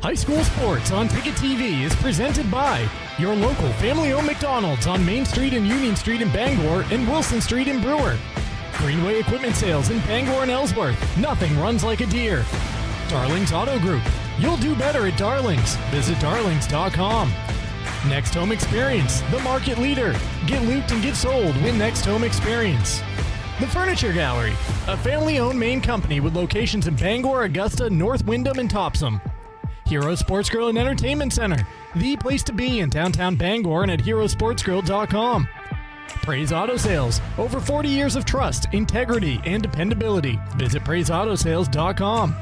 High school sports on Ticket TV is presented by your local family-owned McDonald's on Main Street and Union Street in Bangor and Wilson Street in Brewer. Greenway Equipment Sales in Bangor and Ellsworth. Nothing runs like a deer. Darling's Auto Group. You'll do better at Darling's. Visit darlings.com. Next Home Experience, the market leader. Get looped and get sold with Next Home Experience. The Furniture Gallery, a family-owned Maine company with locations in Bangor, Augusta, North Windham, and Topsom. Hero Sports Grill and Entertainment Center, the place to be in downtown Bangor and at herosportsgrill.com. Praise Auto Sales, over 40 years of trust, integrity, and dependability. Visit praiseautosales.com.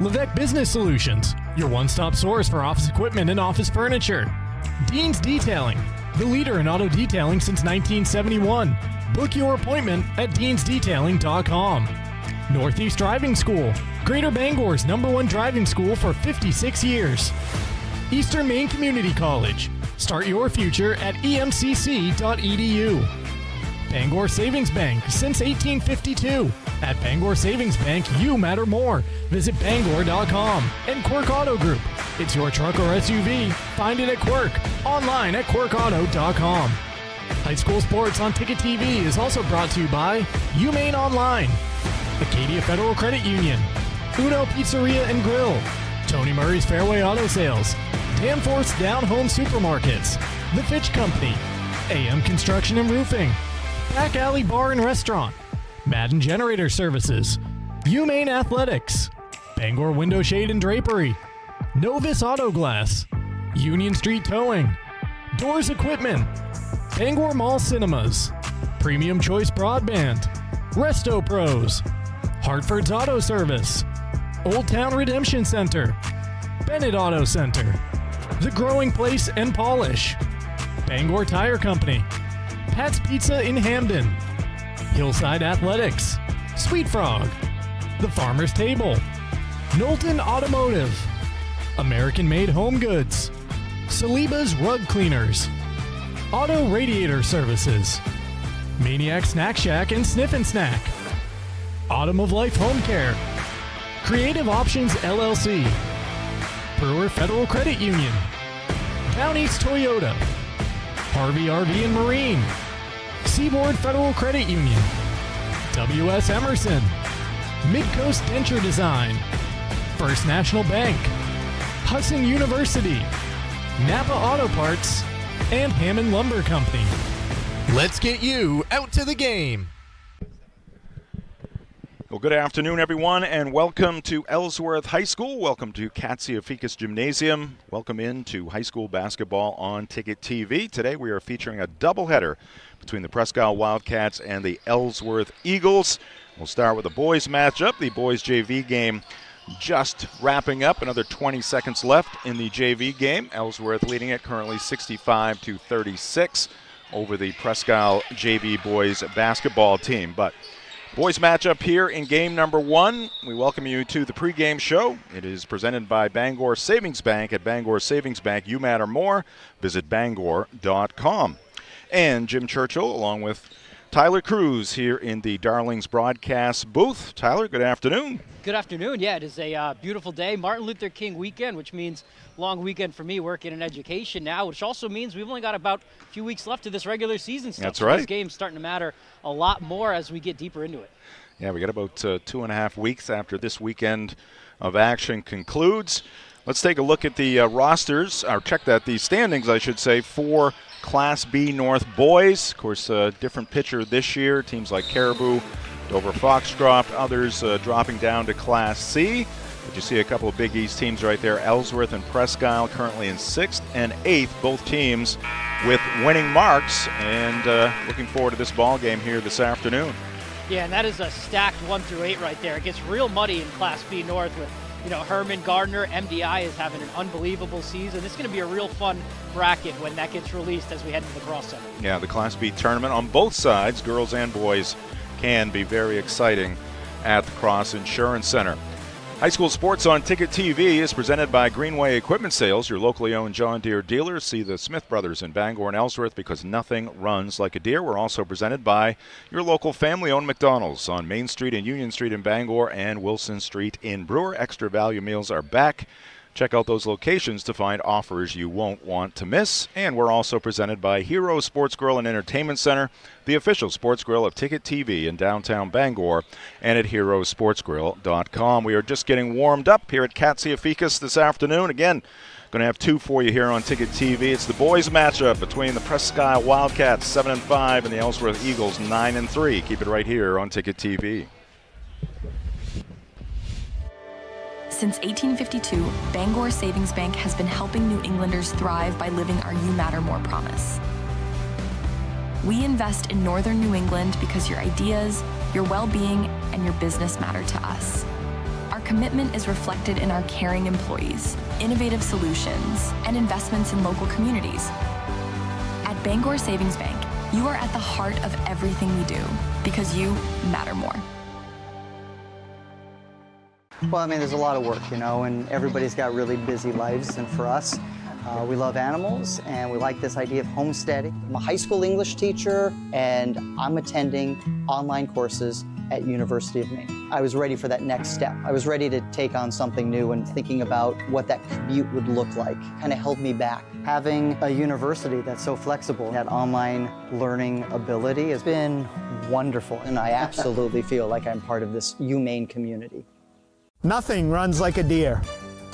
Levesque Business Solutions, your one-stop source for office equipment and office furniture. Dean's Detailing, the leader in auto detailing since 1971. Book your appointment at deansdetailing.com. Northeast Driving School, Greater Bangor's #1 driving school for 56 years. Eastern Maine Community College, start your future at emcc.edu. Bangor Savings Bank, since 1852. At Bangor Savings Bank, you matter more. Visit bangor.com. And Quirk Auto Group, it's your truck or SUV. Find it at Quirk, online at quirkauto.com. High school sports on Ticket TV is also brought to you by Maine Online, Acadia Federal Credit Union, Uno Pizzeria and Grill, Tony Murray's Fairway Auto Sales, Danforth's Down Home Supermarkets, The Fitch Company, AM Construction and Roofing, Back Alley Bar and Restaurant, Madden Generator Services, Maine Athletics, Bangor Window Shade and Drapery, Novus Auto Glass, Union Street Towing, Doors Equipment, Bangor Mall Cinemas, Premium Choice Broadband, Resto Pros, Hartford's Auto Service, Old Town Redemption Center, Bennett Auto Center, The Growing Place and Polish, Bangor Tire Company, Pat's Pizza in Hamden, Hillside Athletics, Sweet Frog, The Farmer's Table, Knowlton Automotive, American Made Home Goods, Saliba's Rug Cleaners, Auto Radiator Services, Maniac Snack Shack and Sniff and Snack, Autumn of Life Home Care, Creative Options LLC, Brewer Federal Credit Union, Down East Toyota, Harvey RV and Marine, Seaboard Federal Credit Union, W.S. Emerson, Midcoast Denture Design, First National Bank, Hudson University, Napa Auto Parts, and Hammond Lumber Company. Let's get you out to the game. Well, good afternoon, everyone, and welcome to Ellsworth High School. Welcome to Katsiafikis Gymnasium. Welcome into high school basketball on Ticket TV. Today we are featuring a doubleheader between the Presque Wildcats and the Ellsworth Eagles. We'll start with the boys matchup. The boys JV game just wrapping up. Another 20 seconds left in the JV game. Ellsworth leading it currently 65-36 over the Presque JV boys basketball team. But boys matchup here in game number 1. We welcome you to the pregame show. It is presented by Bangor Savings Bank. At Bangor Savings Bank, you matter more. Visit bangor.com. And Jim Churchill along with Tyler Cruz here in the Darlings broadcast booth. Tyler, good afternoon. Good afternoon. Yeah, it is a beautiful day. Martin Luther King weekend, which means long weekend for me working in education now, which also means we've only got about a few weeks left to this regular season stuff. That's right. This game's starting to matter a lot more as we get deeper into it. Yeah, we got about 2.5 weeks after this weekend of action concludes. Let's take a look at the rosters, or check that, the standings, I should say, for Class B North boys. Of course, a different picture this year. Teams like Caribou, Dover Foxcroft, others dropping down to Class C. But you see a couple of Big East teams right there, Ellsworth and Presque currently in 6th and 8th, both teams with winning marks, and looking forward to this ball game here this afternoon. Yeah, and that is a stacked 1 through 8 right there. It gets real muddy in Class B North with, Herman Gardner. MDI is having an unbelievable season. This is going to be a real fun bracket when that gets released as we head to the Cross Center. Yeah, the Class B tournament on both sides, girls and boys, can be very exciting at the Cross Insurance Center. High school sports on Ticket TV is presented by Greenway Equipment Sales, your locally owned John Deere dealer. See the Smith brothers in Bangor and Ellsworth because nothing runs like a Deere. We're also presented by your local family-owned McDonald's on Main Street and Union Street in Bangor and Wilson Street in Brewer. Extra value meals are back Check out those locations to find offers you won't want to miss. And we're also presented by Hero Sports Grill and Entertainment Center, the official sports grill of Ticket TV in downtown Bangor, and at herosportsgrill.com. We are just getting warmed up here at Katsia Ficus this afternoon. Again, going to have two for you here on Ticket TV. It's the boys matchup between the Presque Wildcats 7-5 and the Ellsworth Eagles 9-3. Keep it right here on Ticket TV. Since 1852, Bangor Savings Bank has been helping New Englanders thrive by living our You Matter More promise. We invest in Northern New England because your ideas, your well-being, and your business matter to us. Our commitment is reflected in our caring employees, innovative solutions, and investments in local communities. At Bangor Savings Bank, you are at the heart of everything we do because you matter more. Well, I mean, there's a lot of work, you know, and everybody's got really busy lives. And for us, we love animals, and we like this idea of homesteading. I'm a high school English teacher, and I'm attending online courses at University of Maine. I was ready for that next step. I was ready to take on something new, and thinking about what that commute would look like kind of held me back. Having a university that's so flexible, that online learning ability has been wonderful, and I absolutely feel like I'm part of this UMaine community. Nothing runs like a deer.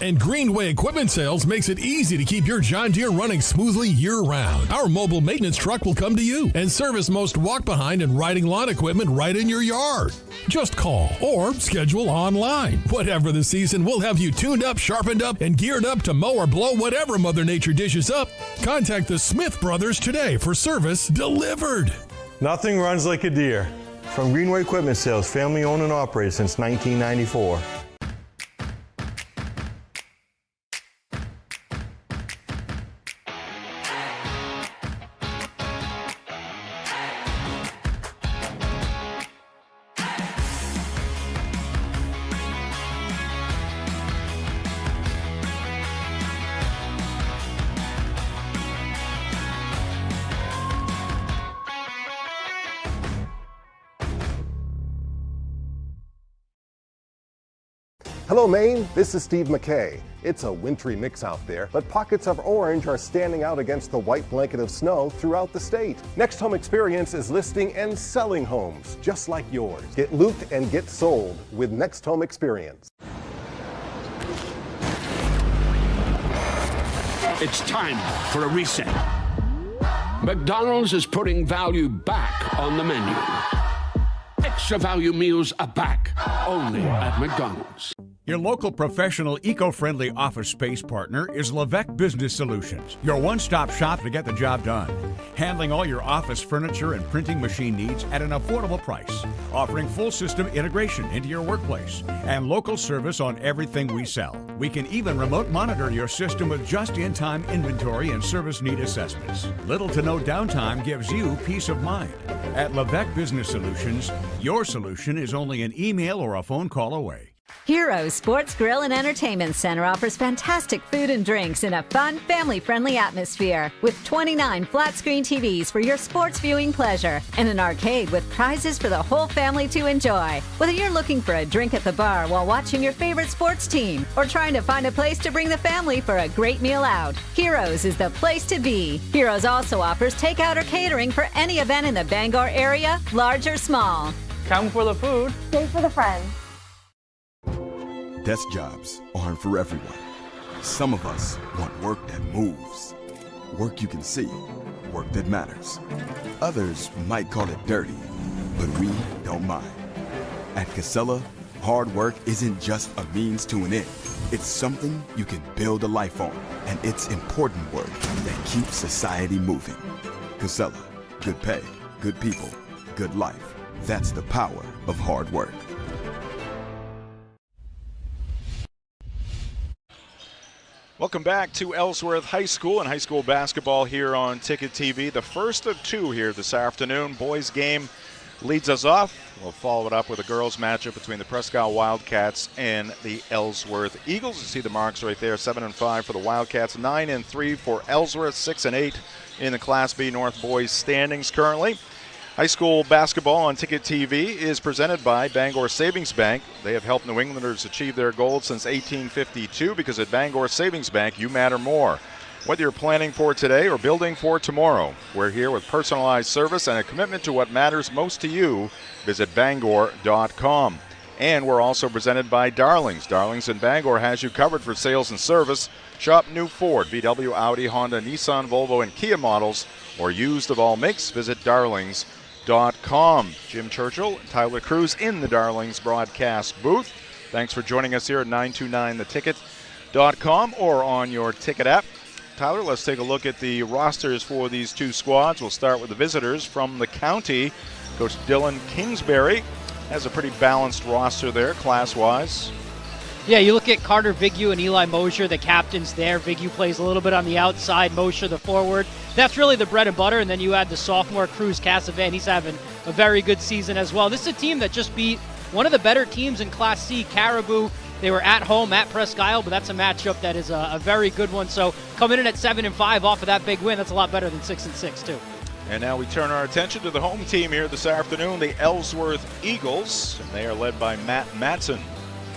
And Greenway Equipment Sales makes it easy to keep your John Deere running smoothly year-round. Our mobile maintenance truck will come to you and service most walk-behind and riding lawn equipment right in your yard. Just call or schedule online. Whatever the season, we'll have you tuned up, sharpened up, and geared up to mow or blow whatever Mother Nature dishes up. Contact the Smith Brothers today for service delivered. Nothing runs like a deer. From Greenway Equipment Sales, family owned and operated since 1994. Hello Maine, this is Steve McKay. It's a wintry mix out there, but pockets of orange are standing out against the white blanket of snow throughout the state. Next Home Experience is listing and selling homes just like yours. Get looped and get sold with Next Home Experience. It's time for a reset. McDonald's is putting value back on the menu. Extra value meals are back, only at McDonald's. Your local professional, eco-friendly office space partner is Levesque Business Solutions, your one-stop shop to get the job done. Handling all your office furniture and printing machine needs at an affordable price. Offering full system integration into your workplace and local service on everything we sell. We can even remote monitor your system with just-in-time inventory and service need assessments. Little to no downtime gives you peace of mind. At Levesque Business Solutions, your solution is only an email or a phone call away. Hero Sports Grill and Entertainment Center offers fantastic food and drinks in a fun, family-friendly atmosphere with 29 flat-screen TVs for your sports viewing pleasure and an arcade with prizes for the whole family to enjoy. Whether you're looking for a drink at the bar while watching your favorite sports team or trying to find a place to bring the family for a great meal out, Heroes is the place to be. Heroes also offers takeout or catering for any event in the Bangor area, large or small. Come for the food. Stay for the friends. Desk jobs aren't for everyone. Some of us want work that moves, work you can see, work that matters. Others might call it dirty, but we don't mind. At Casella, hard work isn't just a means to an end. It's something you can build a life on, and it's important work that keeps society moving. Casella, good pay, good people, good life. That's the power of hard work. Welcome back to Ellsworth High School and high school basketball here on Ticket TV. The first of two here this afternoon. Boys game leads us off. We'll follow it up with a girls matchup between the Presque Wildcats and the Ellsworth Eagles. You see the marks right there, 7-5 for the Wildcats, 9-3 for Ellsworth, 6-8 in the Class B North boys standings currently. High school basketball on Ticket TV is presented by Bangor Savings Bank. They have helped New Englanders achieve their goals since 1852 because at Bangor Savings Bank, you matter more. Whether you're planning for today or building for tomorrow, we're here with personalized service and a commitment to what matters most to you. Visit Bangor.com. And we're also presented by Darlings. Darlings in Bangor has you covered for sales and service. Shop new Ford, VW, Audi, Honda, Nissan, Volvo, and Kia models, or used of all makes. Visit Darlings.com. Jim Churchill, Tyler Cruz in the Darlings broadcast booth. Thanks for joining us here at 929theticket.com or on your ticket app. Tyler, let's take a look at the rosters for these two squads. We'll start with the visitors from the county. Coach Dylan Kingsbury has a pretty balanced roster there, class-wise. Yeah, you look at Carter Vigu and Eli Mosher, the captains there. Vigu plays a little bit on the outside, Mosher the forward. That's really the bread and butter, and then you add the sophomore Cruz Casavan. He's having a very good season as well. This is a team that just beat one of the better teams in Class C, Caribou. They were at home at Presque, but that's a matchup that is a very good one. So coming in at 7-5 off of that big win, that's a lot better than 6-6 too. And now we turn our attention to the home team here this afternoon, the Ellsworth Eagles, and they are led by Matt Matson.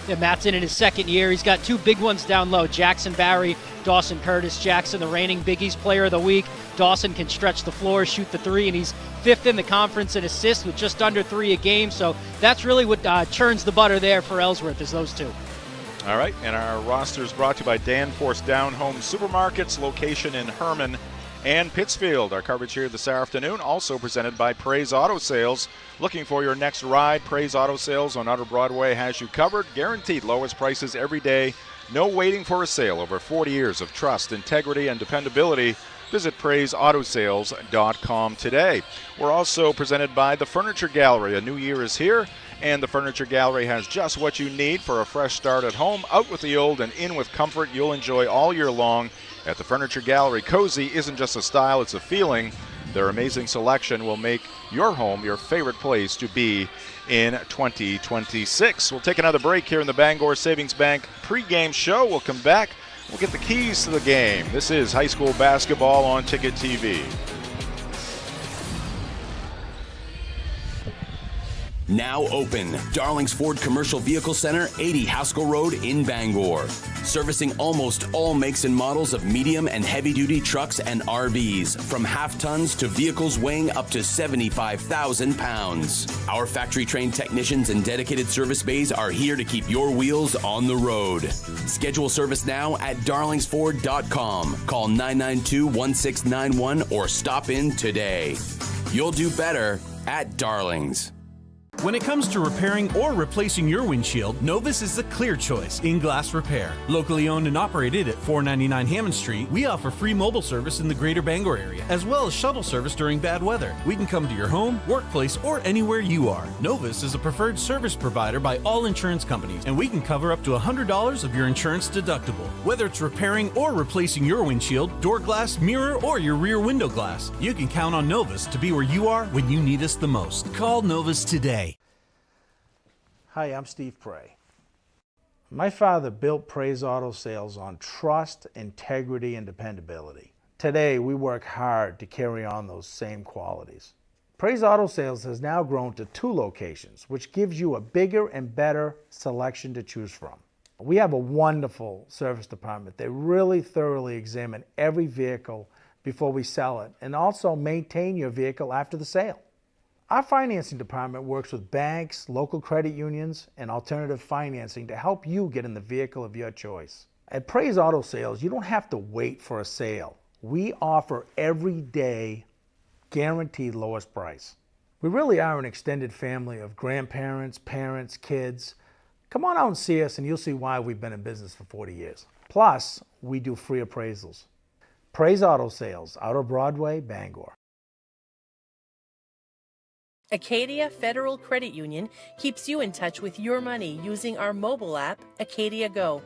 Yeah, Matson in his second year. He's got two big ones down low. Jackson Barry, Dawson Curtis. Jackson, the reigning Big East Player of the Week. Dawson can stretch the floor, shoot the three, and he's fifth in the conference in assists with just under 3 a game. So that's really what churns the butter there for Ellsworth, is those two. All right, and our roster is brought to you by Danforth Down Home Supermarkets, location in Herman and Pittsfield. Our coverage here this afternoon also presented by Praise Auto Sales. Looking for your next ride? Praise Auto Sales on Outer Broadway has you covered. Guaranteed lowest prices every day. No waiting for a sale. Over 40 years of trust, integrity, and dependability. Visit PraiseAutoSales.com today. We're also presented by the Furniture Gallery. A new year is here, and the Furniture Gallery has just what you need for a fresh start at home. Out with the old and in with comfort you'll enjoy all year long. At the Furniture Gallery, cozy isn't just a style, it's a feeling. Their amazing selection will make your home your favorite place to be in 2026. We'll take another break here in the Bangor Savings Bank pregame show. We'll come back. We'll get the keys to the game. This is high school basketball on Ticket TV. Now open, Darlings Ford Commercial Vehicle Center, 80 Haskell Road in Bangor. Servicing almost all makes and models of medium and heavy-duty trucks and RVs, from half-tons to vehicles weighing up to 75,000 pounds. Our factory-trained technicians and dedicated service bays are here to keep your wheels on the road. Schedule service now at darlingsford.com. Call 992-1691 or stop in today. You'll do better at Darlings. When it comes to repairing or replacing your windshield, Novus is the clear choice in glass repair. Locally owned and operated at 499 Hammond Street, we offer free mobile service in the greater Bangor area, as well as shuttle service during bad weather. We can come to your home, workplace, or anywhere you are. Novus is a preferred service provider by all insurance companies, and we can cover up to $100 of your insurance deductible. Whether it's repairing or replacing your windshield, door glass, mirror, or your rear window glass, you can count on Novus to be where you are when you need us the most. Call Novus today. Hi, I'm Steve Prey. My father built Praise Auto Sales on trust, integrity, and dependability. Today, we work hard to carry on those same qualities. Praise Auto Sales has now grown to 2 locations, which gives you a bigger and better selection to choose from. We have a wonderful service department. They really thoroughly examine every vehicle before we sell it and also maintain your vehicle after the sale. Our financing department works with banks, local credit unions, and alternative financing to help you get in the vehicle of your choice. At Praise Auto Sales, you don't have to wait for a sale. We offer every day guaranteed lowest price. We really are an extended family of grandparents, parents, kids. Come on out and see us and you'll see why we've been in business for 40 years. Plus, we do free appraisals. Praise Auto Sales, Outer Broadway, Bangor. Acadia Federal Credit Union keeps you in touch with your money using our mobile app, Acadia Go.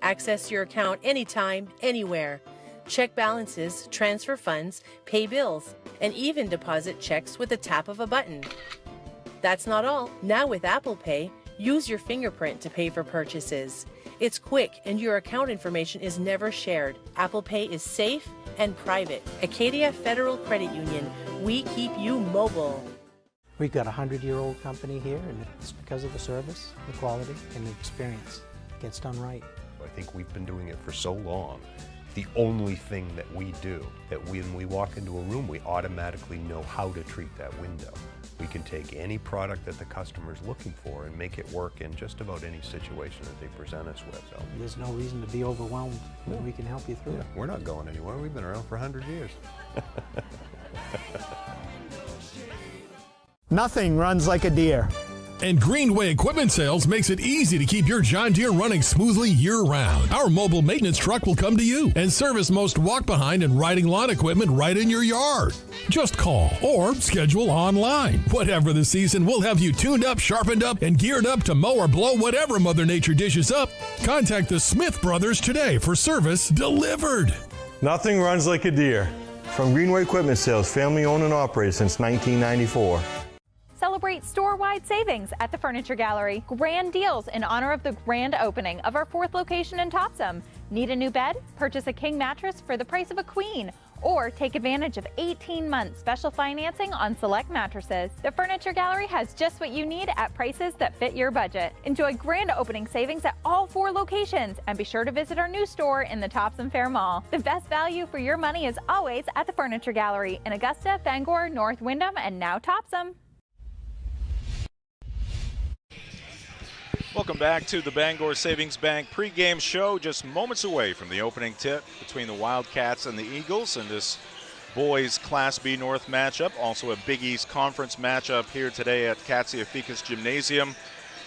Access your account anytime, anywhere. Check balances, transfer funds, pay bills, and even deposit checks with the tap of a button. That's not all. Now with Apple Pay, use your fingerprint to pay for purchases. It's quick and your account information is never shared. Apple Pay is safe and private. Acadia Federal Credit Union. We keep you mobile. We've got a 100-year-old company here, and it's because of the service, the quality, and the experience. It gets done right. I think we've been doing it for so long. The only thing that we do, that when we walk into a room, we automatically know how to treat that window. We can take any product that the customer's looking for and make it work in just about any situation that they present us with. So There's no reason to be overwhelmed. No. We can help you through it. We're not going anywhere. We've been around for 100 years. Nothing runs like a deer. And Greenway Equipment Sales makes it easy to keep your John Deere running smoothly year-round. Our mobile maintenance truck will come to you and service most walk-behind and riding lawn equipment right in your yard. Just call or schedule online. Whatever the season, we'll have you tuned up, sharpened up, and geared up to mow or blow whatever Mother Nature dishes up. Contact the Smith Brothers today for service delivered. Nothing runs like a deer. From Greenway Equipment Sales, family owned and operated since 1994. Celebrate store-wide savings at the Furniture Gallery. Grand deals in honor of the grand opening of our 4th location in Topsom. Need a new bed? Purchase a king mattress for the price of a queen. Or take advantage of 18-month special financing on select mattresses. The Furniture Gallery has just what you need at prices that fit your budget. Enjoy grand opening savings at all 4 locations, and be sure to visit our new store in the Topsom Fair Mall. The best value for your money is always at the Furniture Gallery in Augusta, Bangor, North Windham, and now Topsom. Welcome back to the Bangor Savings Bank pregame show, just moments away from the opening tip between the Wildcats and the Eagles in this boys Class B North matchup. Also a Big East Conference matchup here today at Katsia-Ficus Gymnasium.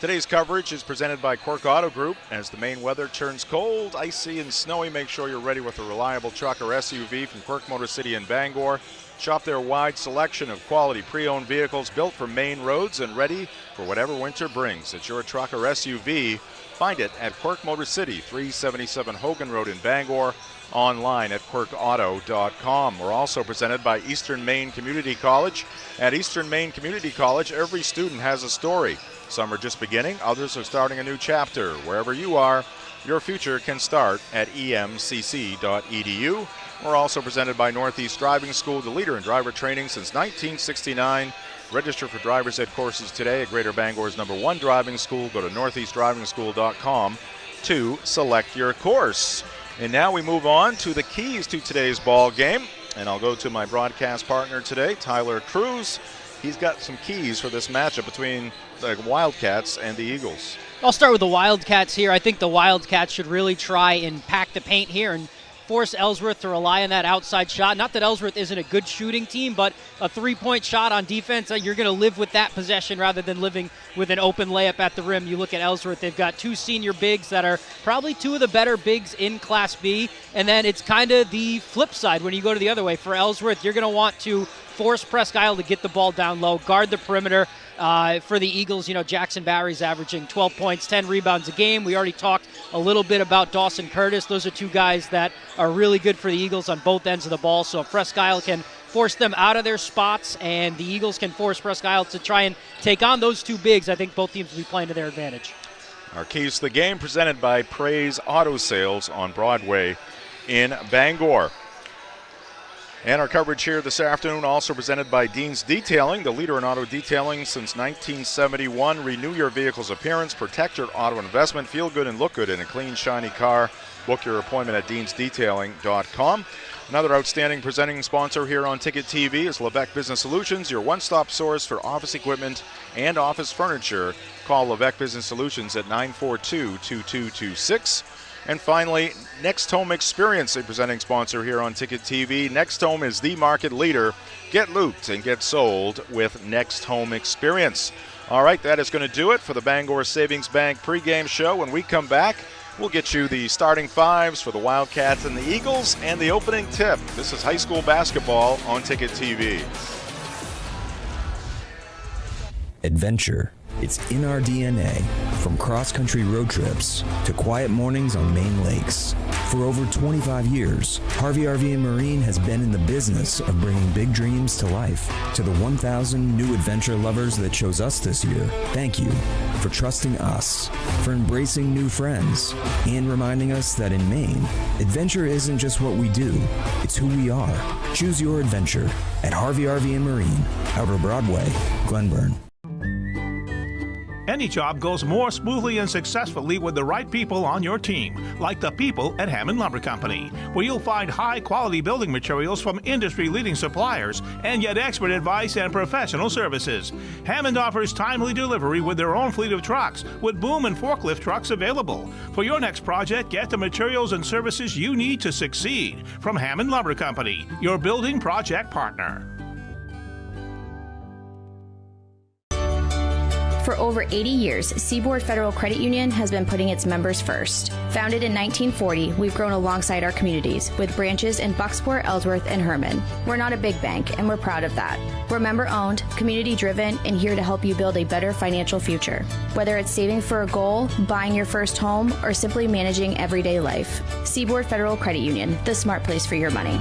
Today's coverage is presented by Quirk Auto Group. As the Maine weather turns cold, icy, and snowy, make sure you're ready with a reliable truck or SUV from Quirk Motor City in Bangor. Shop their wide selection of quality pre-owned vehicles built for Maine roads and ready for whatever winter brings. It's your truck or SUV. Find it at Quirk Motor City, 377 Hogan Road in Bangor. Online at quirkauto.com. We're also presented by Eastern Maine Community College. At Eastern Maine Community College, every student has a story. Some are just beginning, others are starting a new chapter. Wherever you are, your future can start at emcc.edu. We're also presented by Northeast Driving School, the leader in driver training since 1969. Register for driver's ed courses today at Greater Bangor's #1 driving school. Go to northeastdrivingschool.com to select your course. And now we move on to the keys to today's ball game. And I'll go to my broadcast partner today, Tyler Cruz. He's got some keys for this matchup between the Wildcats and the Eagles. I'll start with the Wildcats here. I think the Wildcats should really try and pack the paint here and force Ellsworth to rely on that outside shot. Not that Ellsworth isn't a good shooting team, but a three-point shot on defense, you're going to live with that possession rather than living with an open layup at the rim. You look at Ellsworth, they've got 2 senior bigs that are probably 2 of the better bigs in Class B, and then it's kind of the flip side when you go to the other way. For Ellsworth, you're going to want to force Presque to get the ball down low, guard the perimeter. For the Eagles, Jackson Barry's averaging 12 points, 10 rebounds a game. We already talked a little bit about Dawson Curtis. Those are 2 guys that are really good for the Eagles on both ends of the ball. So if Presque can force them out of their spots and the Eagles can force Presque to try and take on those 2 bigs, I think both teams will be playing to their advantage. Our keys to the game presented by Praise Auto Sales on Broadway in Bangor. And our coverage here this afternoon also presented by Dean's Detailing, the leader in auto detailing since 1971. Renew your vehicle's appearance, protect your auto investment, feel good and look good in a clean, shiny car. Book your appointment at deansdetailing.com. Another outstanding presenting sponsor here on Ticket TV is Levesque Business Solutions, your one-stop source for office equipment and office furniture. Call Levesque Business Solutions at 942-2226. And finally, Next Home Experience, a presenting sponsor here on Ticket TV. Next Home is the market leader. Get looped and get sold with Next Home Experience. All right, that is going to do it for the Bangor Savings Bank pregame show. When we come back, we'll get you the starting fives for the Wildcats and the Eagles and the opening tip. This is high school basketball on Ticket TV. Adventure It's in our DNA, from cross-country road trips to quiet mornings on Maine lakes. For over 25 years, Harvey RV and Marine has been in the business of bringing big dreams to life. To the 1,000 new adventure lovers that chose us this year, thank you for trusting us, for embracing new friends, and reminding us that in Maine, adventure isn't just what we do, it's who we are. Choose your adventure at Harvey RV and Marine, Outer Broadway, Glenburn. Any job goes more smoothly and successfully with the right people on your team, like the people at Hammond Lumber Company, where you'll find high-quality building materials from industry-leading suppliers and get expert advice and professional services. Hammond offers timely delivery with their own fleet of trucks, with boom and forklift trucks available. For your next project, get the materials and services you need to succeed from Hammond Lumber Company, your building project partner. For over 80 years, Seaboard Federal Credit Union has been putting its members first. Founded in 1940, we've grown alongside our communities with branches in Bucksport, Ellsworth, and Herman. We're not a big bank, and we're proud of that. We're member-owned, community-driven, and here to help you build a better financial future. Whether it's saving for a goal, buying your first home, or simply managing everyday life, Seaboard Federal Credit Union, the smart place for your money.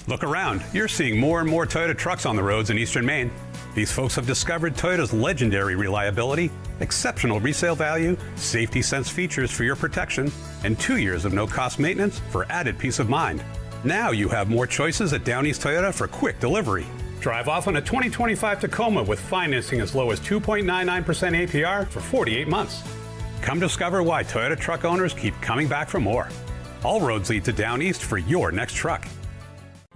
Look around. You're seeing more and more Toyota trucks on the roads in eastern Maine. These folks have discovered Toyota's legendary reliability, exceptional resale value, safety sense features for your protection, and 2 years of no-cost maintenance for added peace of mind. Now you have more choices at Down East Toyota for quick delivery. Drive off on a 2025 Tacoma with financing as low as 2.99% APR for 48 months. Come discover why Toyota truck owners keep coming back for more. All roads lead to Down East for your next truck.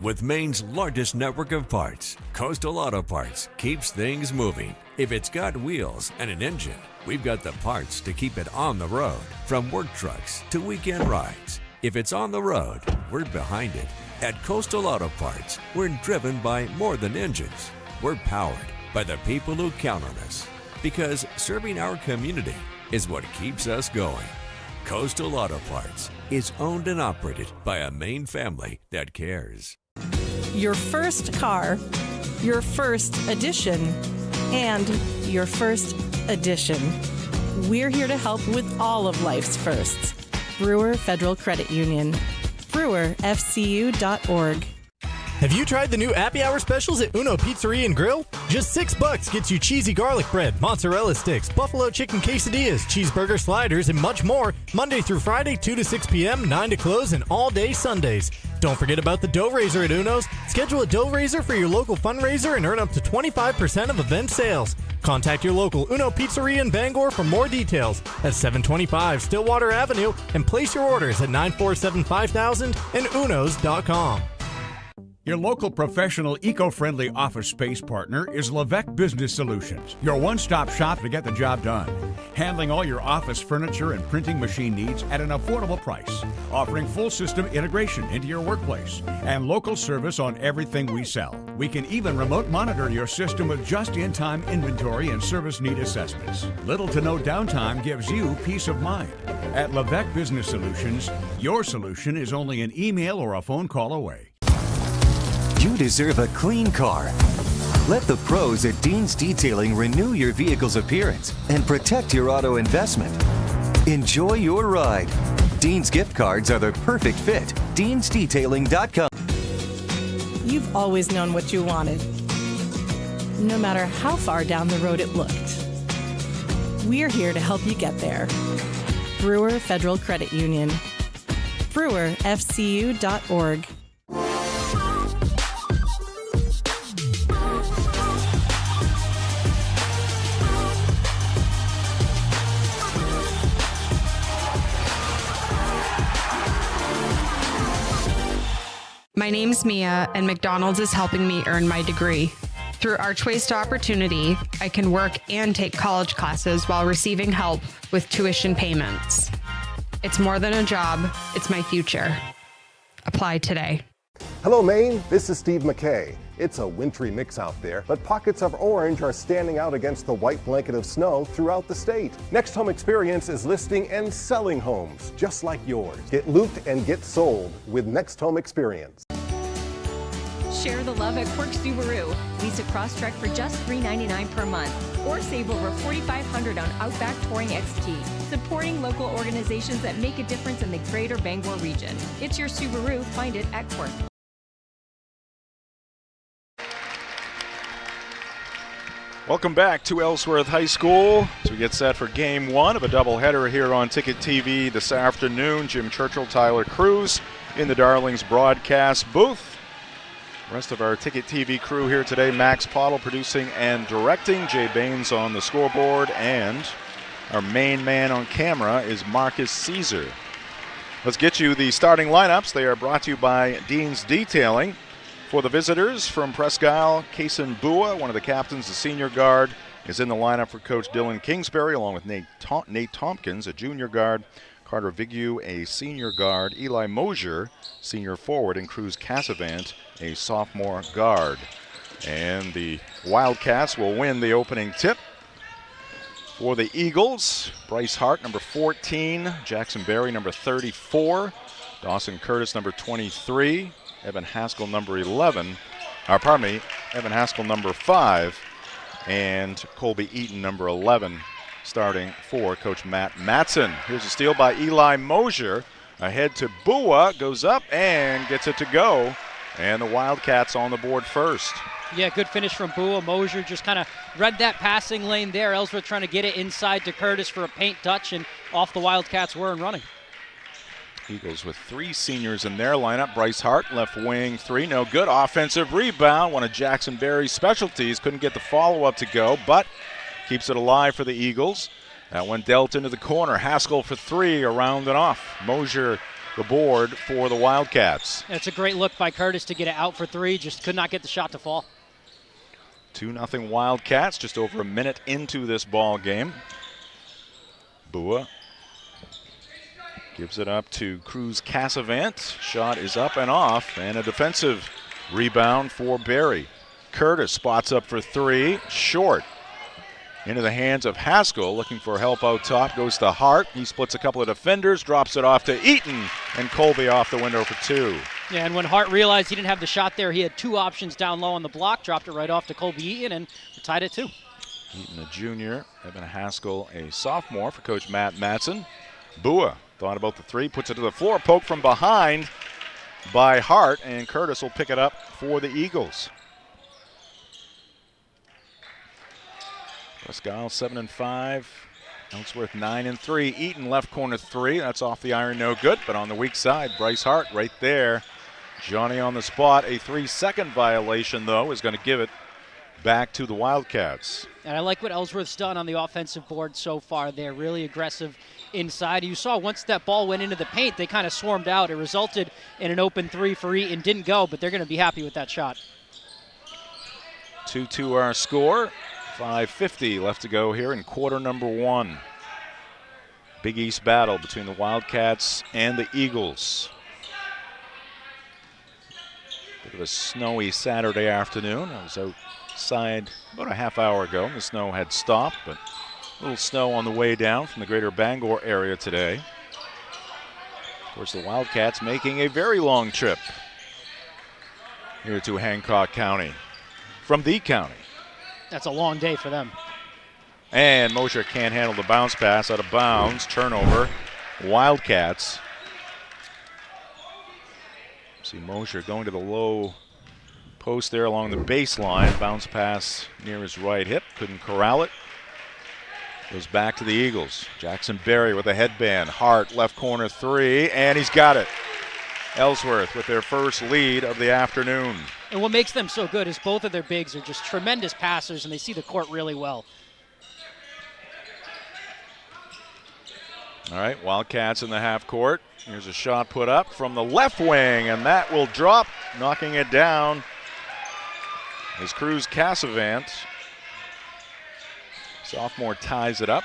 With Maine's largest network of parts, Coastal Auto Parts keeps things moving. If it's got wheels and an engine, we've got the parts to keep it on the road. From work trucks to weekend rides, if it's on the road, we're behind it. At Coastal Auto Parts, we're driven by more than engines. We're powered by the people who count on us. Because serving our community is what keeps us going. Coastal Auto Parts is owned and operated by a Maine family that cares. Your first car, your first edition, and your first edition. We're here to help with all of life's firsts. Brewer Federal Credit Union. BrewerFCU.org. Have you tried the new Happy Hour specials at Uno Pizzeria and Grill? Just $6 gets you cheesy garlic bread, mozzarella sticks, buffalo chicken quesadillas, cheeseburger sliders, and much more, Monday through Friday, 2 to 6 p.m., 9 to close, and all day Sundays. Don't forget about the dough raiser at Uno's. Schedule a dough raiser for your local fundraiser and earn up to 25% of event sales. Contact your local Uno Pizzeria in Bangor for more details at 725 Stillwater Avenue and place your orders at 947-5000 and unos.com. Your local professional eco-friendly office space partner is Levesque Business Solutions, your one-stop shop to get the job done. Handling all your office furniture and printing machine needs at an affordable price. Offering full system integration into your workplace and local service on everything we sell. We can even remote monitor your system with just-in-time inventory and service need assessments. Little to no downtime gives you peace of mind. At Levesque Business Solutions, your solution is only an email or a phone call away. You deserve a clean car. Let the pros at Dean's Detailing renew your vehicle's appearance and protect your auto investment. Enjoy your ride. Dean's gift cards are the perfect fit. Dean'sDetailing.com. You've always known what you wanted, no matter how far down the road it looked. We're here to help you get there. Brewer Federal Credit Union. BrewerFCU.org. My name's Mia, and McDonald's is helping me earn my degree. Through Archways to Opportunity, I can work and take college classes while receiving help with tuition payments. It's more than a job, it's my future. Apply today. Hello, Maine. This is Steve McKay. It's a wintry mix out there, but pockets of orange are standing out against the white blanket of snow throughout the state. Next Home Experience is listing and selling homes just like yours. Get looped and get sold with Next Home Experience. Share the love at Quirk Subaru. Lease a Crosstrek for just $399 per month. Or save over $4,500 on Outback Touring XT. Supporting local organizations that make a difference in the greater Bangor region. It's your Subaru. Find it at Quirk. Welcome back to Ellsworth High School as we get set for game one of a doubleheader here on Ticket TV this afternoon. Jim Churchill, Tyler Cruz in the Darlings broadcast booth. The rest of our Ticket TV crew here today, Max Pottle producing and directing, Jay Baines on the scoreboard, and our main man on camera is Marcus Caesar. Let's get you the starting lineups. They are brought to you by Dean's Detailing. For the visitors from Presque, Kason Bua, one of the captains, the senior guard, is in the lineup for Coach Dylan Kingsbury, along with Nate Tompkins, a junior guard, Carter Vigu, a senior guard, Eli Mosier, senior forward, and Cruz Casavant, a sophomore guard. And the Wildcats will win the opening tip. For the Eagles, Bryce Hart, number 14, Jackson Berry, number 34, Dawson Curtis, number 23, Evan Haskell, number 11, Evan Haskell, number 5, and Colby Eaton, number 11, starting for Coach Matt Matson. Here's a steal by Eli Mosier, ahead to Bua, goes up and gets it to go, and the Wildcats on the board first. Yeah, good finish from Bua. Mosier just kind of read that passing lane there. Ellsworth trying to get it inside to Curtis for a paint touch, and off the Wildcats were and running. Eagles with 3 seniors in their lineup. Bryce Hart, left wing 3, no good. Offensive rebound, one of Jackson Berry's specialties. Couldn't get the follow-up to go, but keeps it alive for the Eagles. That one dealt into the corner. Haskell for 3, around and off. Mosier the board for the Wildcats. It's a great look by Curtis to get it out for 3, just could not get the shot to fall. 2-0 Wildcats, just over a minute into this ball game. Bua gives it up to Cruz Casavant. Shot is up and off, and a defensive rebound for Berry. Curtis spots up for 3, short. Into the hands of Haskell, looking for help out top, goes to Hart. He splits a couple of defenders, drops it off to Eaton, and Colby off the window for 2. Yeah, and when Hart realized he didn't have the shot there, he had 2 options down low on the block, dropped it right off to Colby Eaton, and tied it 2. Eaton, a junior, Evan Haskell, a sophomore for Coach Matt Matson. Bua thought about the 3, puts it to the floor, poke from behind by Hart, and Curtis will pick it up for the Eagles. Presque 7-5, Ellsworth 9-3. Eaton left corner 3, that's off the iron, no good, but on the weak side, Bryce Hart right there. Johnny on the spot. A 3-second violation, though, is going to give it back to the Wildcats. And I like what Ellsworth's done on the offensive board so far. They're really aggressive inside. You saw once that ball went into the paint, they kind of swarmed out. It resulted in an open 3 for Eaton. Didn't go, but they're going to be happy with that shot. 2-2 our score. 5:50 left to go here in quarter number 1. Big East battle between the Wildcats and the Eagles. Bit of a snowy Saturday afternoon. I was outside about a half hour ago, and the snow had stopped, but a little snow on the way down from the greater Bangor area today. Of course, the Wildcats making a very long trip here to Hancock County from the county. That's a long day for them. And Mosher can't handle the bounce pass, out of bounds, turnover, Wildcats. See Mosher going to the low post there along the baseline. Bounce pass near his right hip, couldn't corral it. Goes back to the Eagles. Jackson Berry with a headband. Hart, left corner 3, and he's got it. Ellsworth with their first lead of the afternoon. And what makes them so good is both of their bigs are just tremendous passers, and they see the court really well. All right, Wildcats in the half court. Here's a shot put up from the left wing, and that will drop, knocking it down is Cruz Casavant. Sophomore ties it up.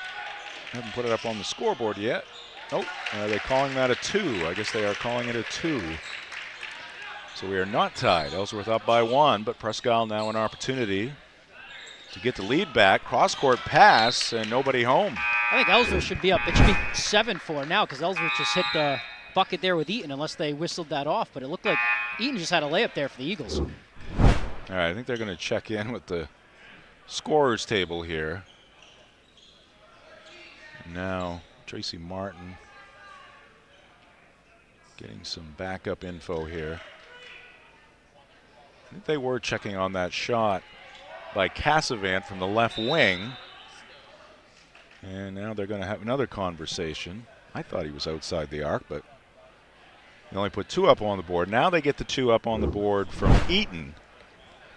Haven't put it up on the scoreboard yet. Oh, are they calling that a 2? I guess they are calling it a 2. So we are not tied. Ellsworth up by 1, but Presque now an opportunity to get the lead back. Cross-court pass, and nobody home. I think Ellsworth should be up. It should be 7-4 now because Ellsworth just hit the bucket there with Eaton unless they whistled that off. But it looked like Eaton just had a layup there for the Eagles. All right, I think they're going to check in with the scorers table here. Now, Tracy Martin getting some backup info here. I think they were checking on that shot by Cassavant from the left wing. And now they're going to have another conversation. I thought he was outside the arc, but he only put 2 up on the board. Now they get the 2 up on the board from Eaton.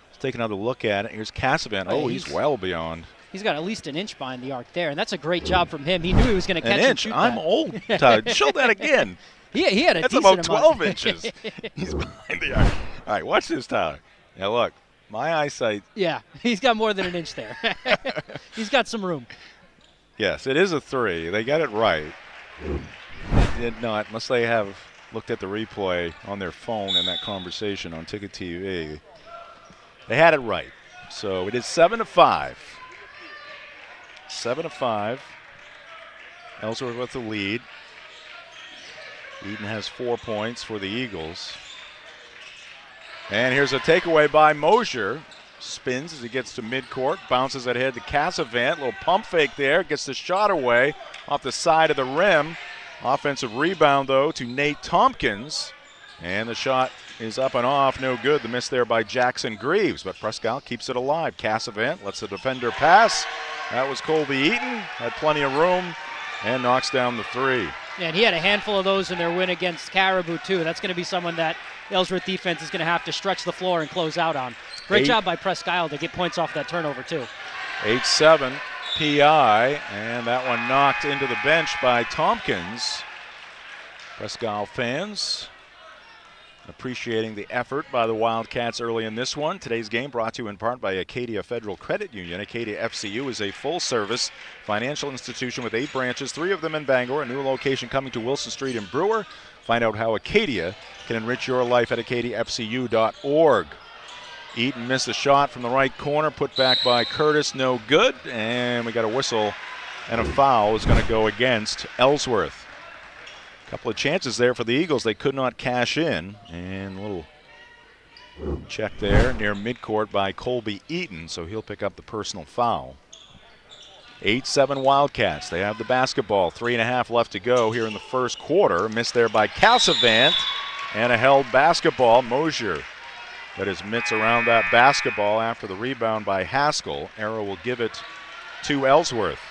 Let's take another look at it. Here's Cassavant. Oh, he's well beyond. He's got at least an inch behind the arc there, and that's a great job from him. He knew he was going to catch an inch. And shoot I'm that. old, Todd. Show that again. He had a That's decent about 12 amount. inches. He's behind the arc. All right, watch this, Tyler. Now look, my eyesight. Yeah, he's got more than an inch there. He's got some room. Yes, it is a 3. They got it right. They did not, unless they have looked at the replay on their phone in that conversation on Ticket TV. They had it right. So it is 7-5. 7-5. Ellsworth with the lead. Eaton has 4 points for the Eagles. And here's a takeaway by Mosier. Spins as he gets to midcourt, bounces ahead to Cassavant. Little pump fake there, gets the shot away off the side of the rim. Offensive rebound, though, to Nate Tompkins. And the shot is up and off, no good. The miss there by Jackson Greaves, but Presque keeps it alive. Cassavant lets the defender pass. That was Colby Eaton, had plenty of room, and knocks down the 3. Yeah, and he had a handful of those in their win against Caribou, too. That's going to be someone that Ellsworth defense is going to have to stretch the floor and close out on. Great job by Presque to get points off that turnover, too. 8-7 PI, and that one knocked into the bench by Tompkins. Presque fans appreciating the effort by the Wildcats early in this one. Today's game brought to you in part by Acadia Federal Credit Union. Acadia FCU is a full-service financial institution with 8 branches, 3 of them in Bangor, a new location coming to Wilson Street in Brewer. Find out how Acadia can enrich your life at acadiafcu.org. Eaton missed a shot from the right corner, put back by Curtis, no good, and we got a whistle and a foul is going to go against Ellsworth. A couple of chances there for the Eagles. They could not cash in, and a little check there near midcourt by Colby Eaton, so he'll pick up the personal foul. 8-7 Wildcats. They have the basketball. 3.5 left to go here in the first quarter. Missed there by Cassavant, and a held basketball. Mosier got his mitts around that basketball after the rebound by Haskell. Arrow will give it to Ellsworth.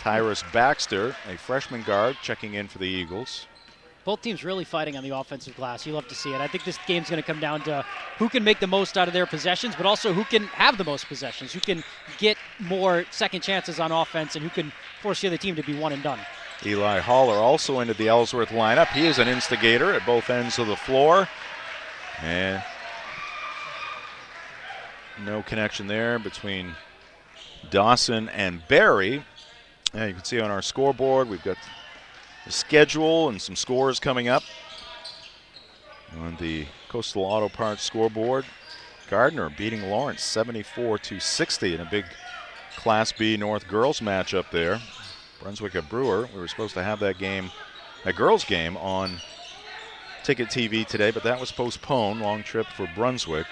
Tyrus Baxter, a freshman guard, checking in for the Eagles. Both teams really fighting on the offensive glass. You love to see it. I think this game's going to come down to who can make the most out of their possessions, but also who can have the most possessions, who can get more second chances on offense, and who can force the other team to be one and done. Eli Haller also into the Ellsworth lineup. He is an instigator at both ends of the floor. And no connection there between Dawson and Barry. And you can see on our scoreboard, we've got the schedule and some scores coming up on the Coastal Auto Parts scoreboard. Gardner beating Lawrence 74-60 in a big Class B North girls matchup there. Brunswick at Brewer. We were supposed to have that game, that girls game, on Ticket TV today, but that was postponed. Long trip for Brunswick.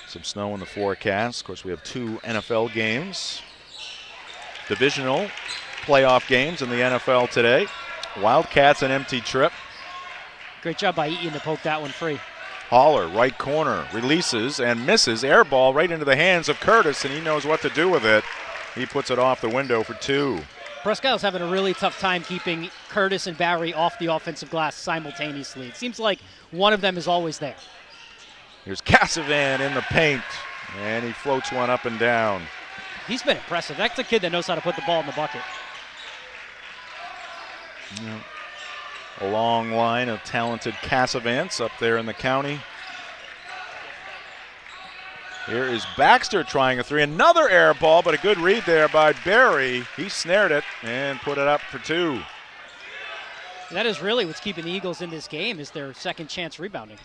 Some snow in the forecast. Of course, we have 2 NFL games. Divisional playoff games in the NFL today. Wildcats an empty trip. Great job by Eaton to poke that one free. Haller, right corner, releases and misses. Air ball right into the hands of Curtis, and he knows what to do with it. He puts it off the window for 2. Presque's having a really tough time keeping Curtis and Barry off the offensive glass simultaneously. It seems like one of them is always there. Here's Cassavant in the paint, and he floats one up and down. He's been impressive. That's a kid that knows how to put the ball in the bucket. Yeah. A long line of talented Cassavants up there in the county. Here is Baxter trying a 3. Another air ball, but a good read there by Barry. He snared it and put it up for 2. That is really what's keeping the Eagles in this game, is their second chance rebounding.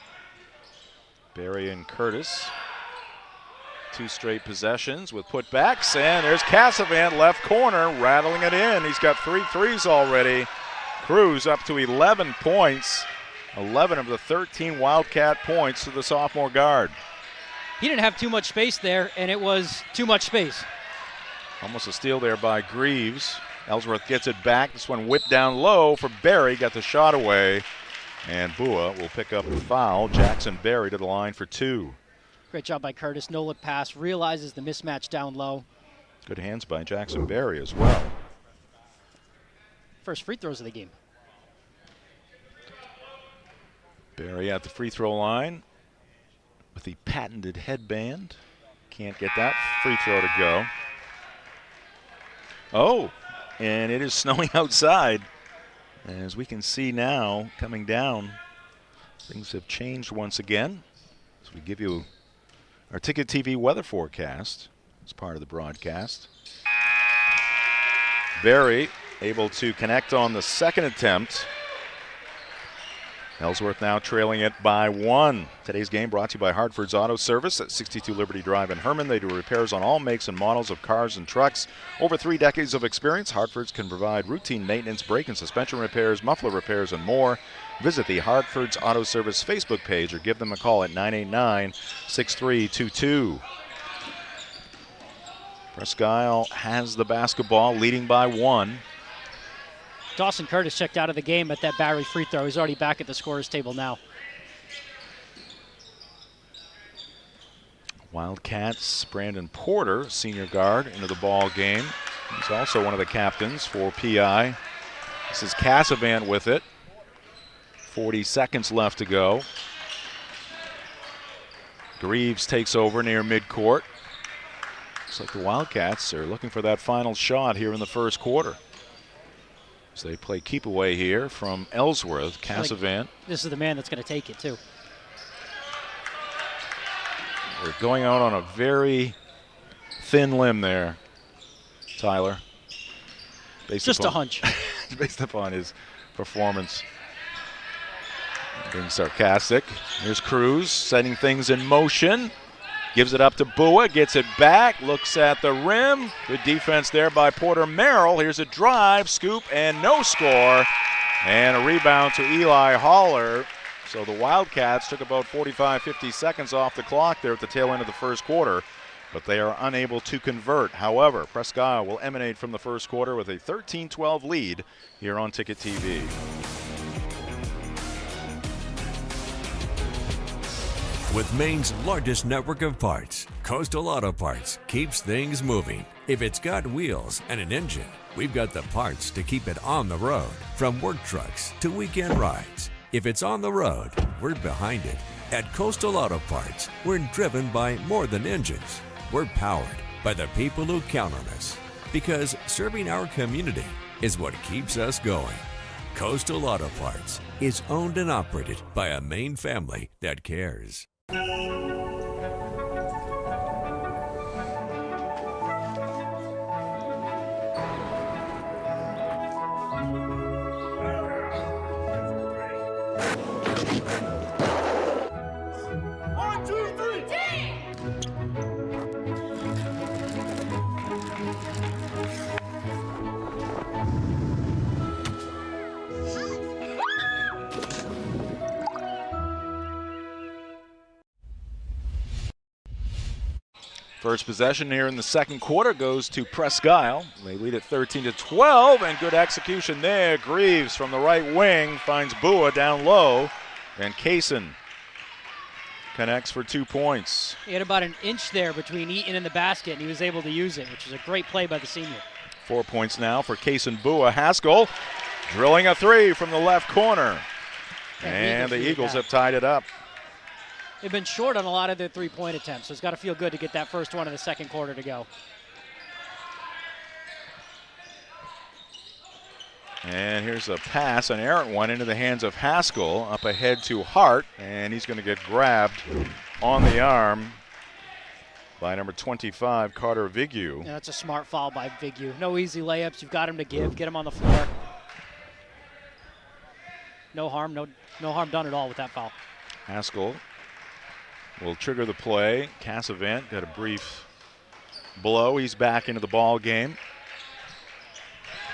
Barry and Curtis. 2 straight possessions with putbacks, and there's Cassavant left corner rattling it in. He's got 3 threes already. Cruz up to 11 points. 11 of the 13 Wildcat points to the sophomore guard. He didn't have too much space there, and it was too much space. Almost a steal there by Greaves. Ellsworth gets it back. This one whipped down low for Berry. Got the shot away. And Bua will pick up the foul. Jackson Berry to the line for 2. Great job by Curtis. No look pass. Realizes the mismatch down low. Good hands by Jackson Berry as well. First free throws of the game. Berry at the free throw line with the patented headband. Can't get that free throw to go. Oh, and it is snowing outside. As we can see now, coming down, things have changed once again. As we give you our Ticket TV weather forecast as part of the broadcast. Berry able to connect on the second attempt. Ellsworth now trailing it by 1. Today's game brought to you by Hartford's Auto Service at 62 Liberty Drive in Herman. They do repairs on all makes and models of cars and trucks. Over 3 decades of experience, Hartford's can provide routine maintenance, brake and suspension repairs, muffler repairs, and more. Visit the Hartford's Auto Service Facebook page or give them a call at 989-6322. Presque has the basketball, leading by 1. Dawson Curtis checked out of the game at that Barry free throw. He's already back at the scorer's table now. Wildcats, Brandon Porter, senior guard, into the ball game. He's also one of the captains for PI. This is Cassavant with it. 40 seconds left to go. Greaves takes over near midcourt. Looks like the Wildcats are looking for that final shot here in the first quarter. So they play keep away here from Ellsworth. Cassavant. This is the man that's going to take it, too. They're going out on a very thin limb there, Tyler. Just a hunch. Based upon his performance. Being sarcastic. Here's Cruz setting things in motion. Gives it up to Bua, gets it back, looks at the rim. Good defense there by Porter Merrill. Here's a drive, scoop, and no score. And a rebound to Eli Haller. So the Wildcats took about 45, 50 seconds off the clock there at the tail end of the first quarter, but they are unable to convert. However, Presque will emanate from the first quarter with a 13-12 lead here on Ticket TV. With Maine's largest network of parts, Coastal Auto Parts keeps things moving. If it's got wheels and an engine, we've got the parts to keep it on the road. From work trucks to weekend rides, if it's on the road, we're behind it. At Coastal Auto Parts, we're driven by more than engines. We're powered by the people who count on us. Because serving our community is what keeps us going. Coastal Auto Parts is owned and operated by a Maine family that cares. First possession here in the second quarter goes to Presque. They lead at 13-12, and good execution there. Greaves from the right wing finds Bua down low, and Kaysen connects for 2 points. He had about an inch there between Eaton and the basket, and he was able to use it, which is a great play by the senior. 4 points now for Kaysen Bua. Haskell drilling a three from the left corner, and the Eagles have tied it up. They've been short on a lot of their three-point attempts, so it's got to feel good to get that first one in the second quarter to go. And here's a pass, an errant one into the hands of Haskell, up ahead to Hart, and he's going to get grabbed on the arm by number 25, Carter Vigu. Yeah, that's a smart foul by Vigu. No easy layups. You've got him to give. Get him on the floor. No harm done at all with that foul. Haskell will trigger the play. Cassavant got a brief blow. He's back into the ball game.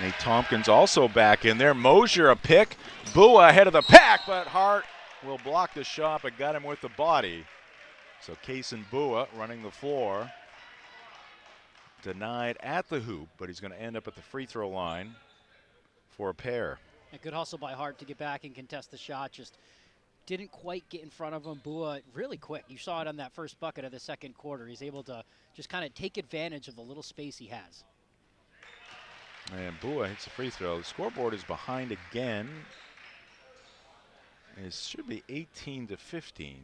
Nate Tompkins also back in there. Mosier a pick. Bua ahead of the pack, but Hart will block the shot, but got him with the body. So Kaysen Bua running the floor. Denied at the hoop, but he's going to end up at the free throw line for a pair. A good hustle by Hart to get back and contest the shot. Just didn't quite get in front of him. Bua really quick. You saw it on that first bucket of the second quarter. He's able to just kind of take advantage of the little space he has. And Bua hits a free throw. The scoreboard is behind again. It should be 18-15.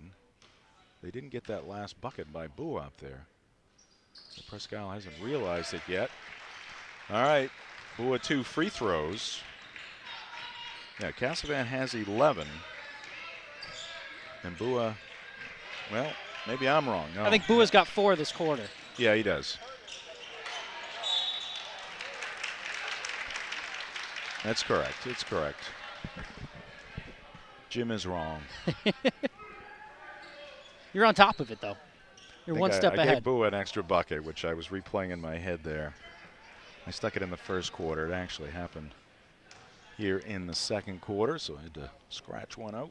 They didn't get that last bucket by Bua up there. Presque hasn't realized it yet. All right, Bua 2 free throws. Yeah, Casavan has 11. And Bua, well, maybe I'm wrong. No. I think Bua's got 4 this quarter. Yeah, he does. That's correct. It's correct. Jim is wrong. You're on top of it, though. You're one step ahead. I gave Bua an extra bucket, which I was replaying in my head there. I stuck it in the first quarter. It actually happened here in the second quarter, so I had to scratch one out.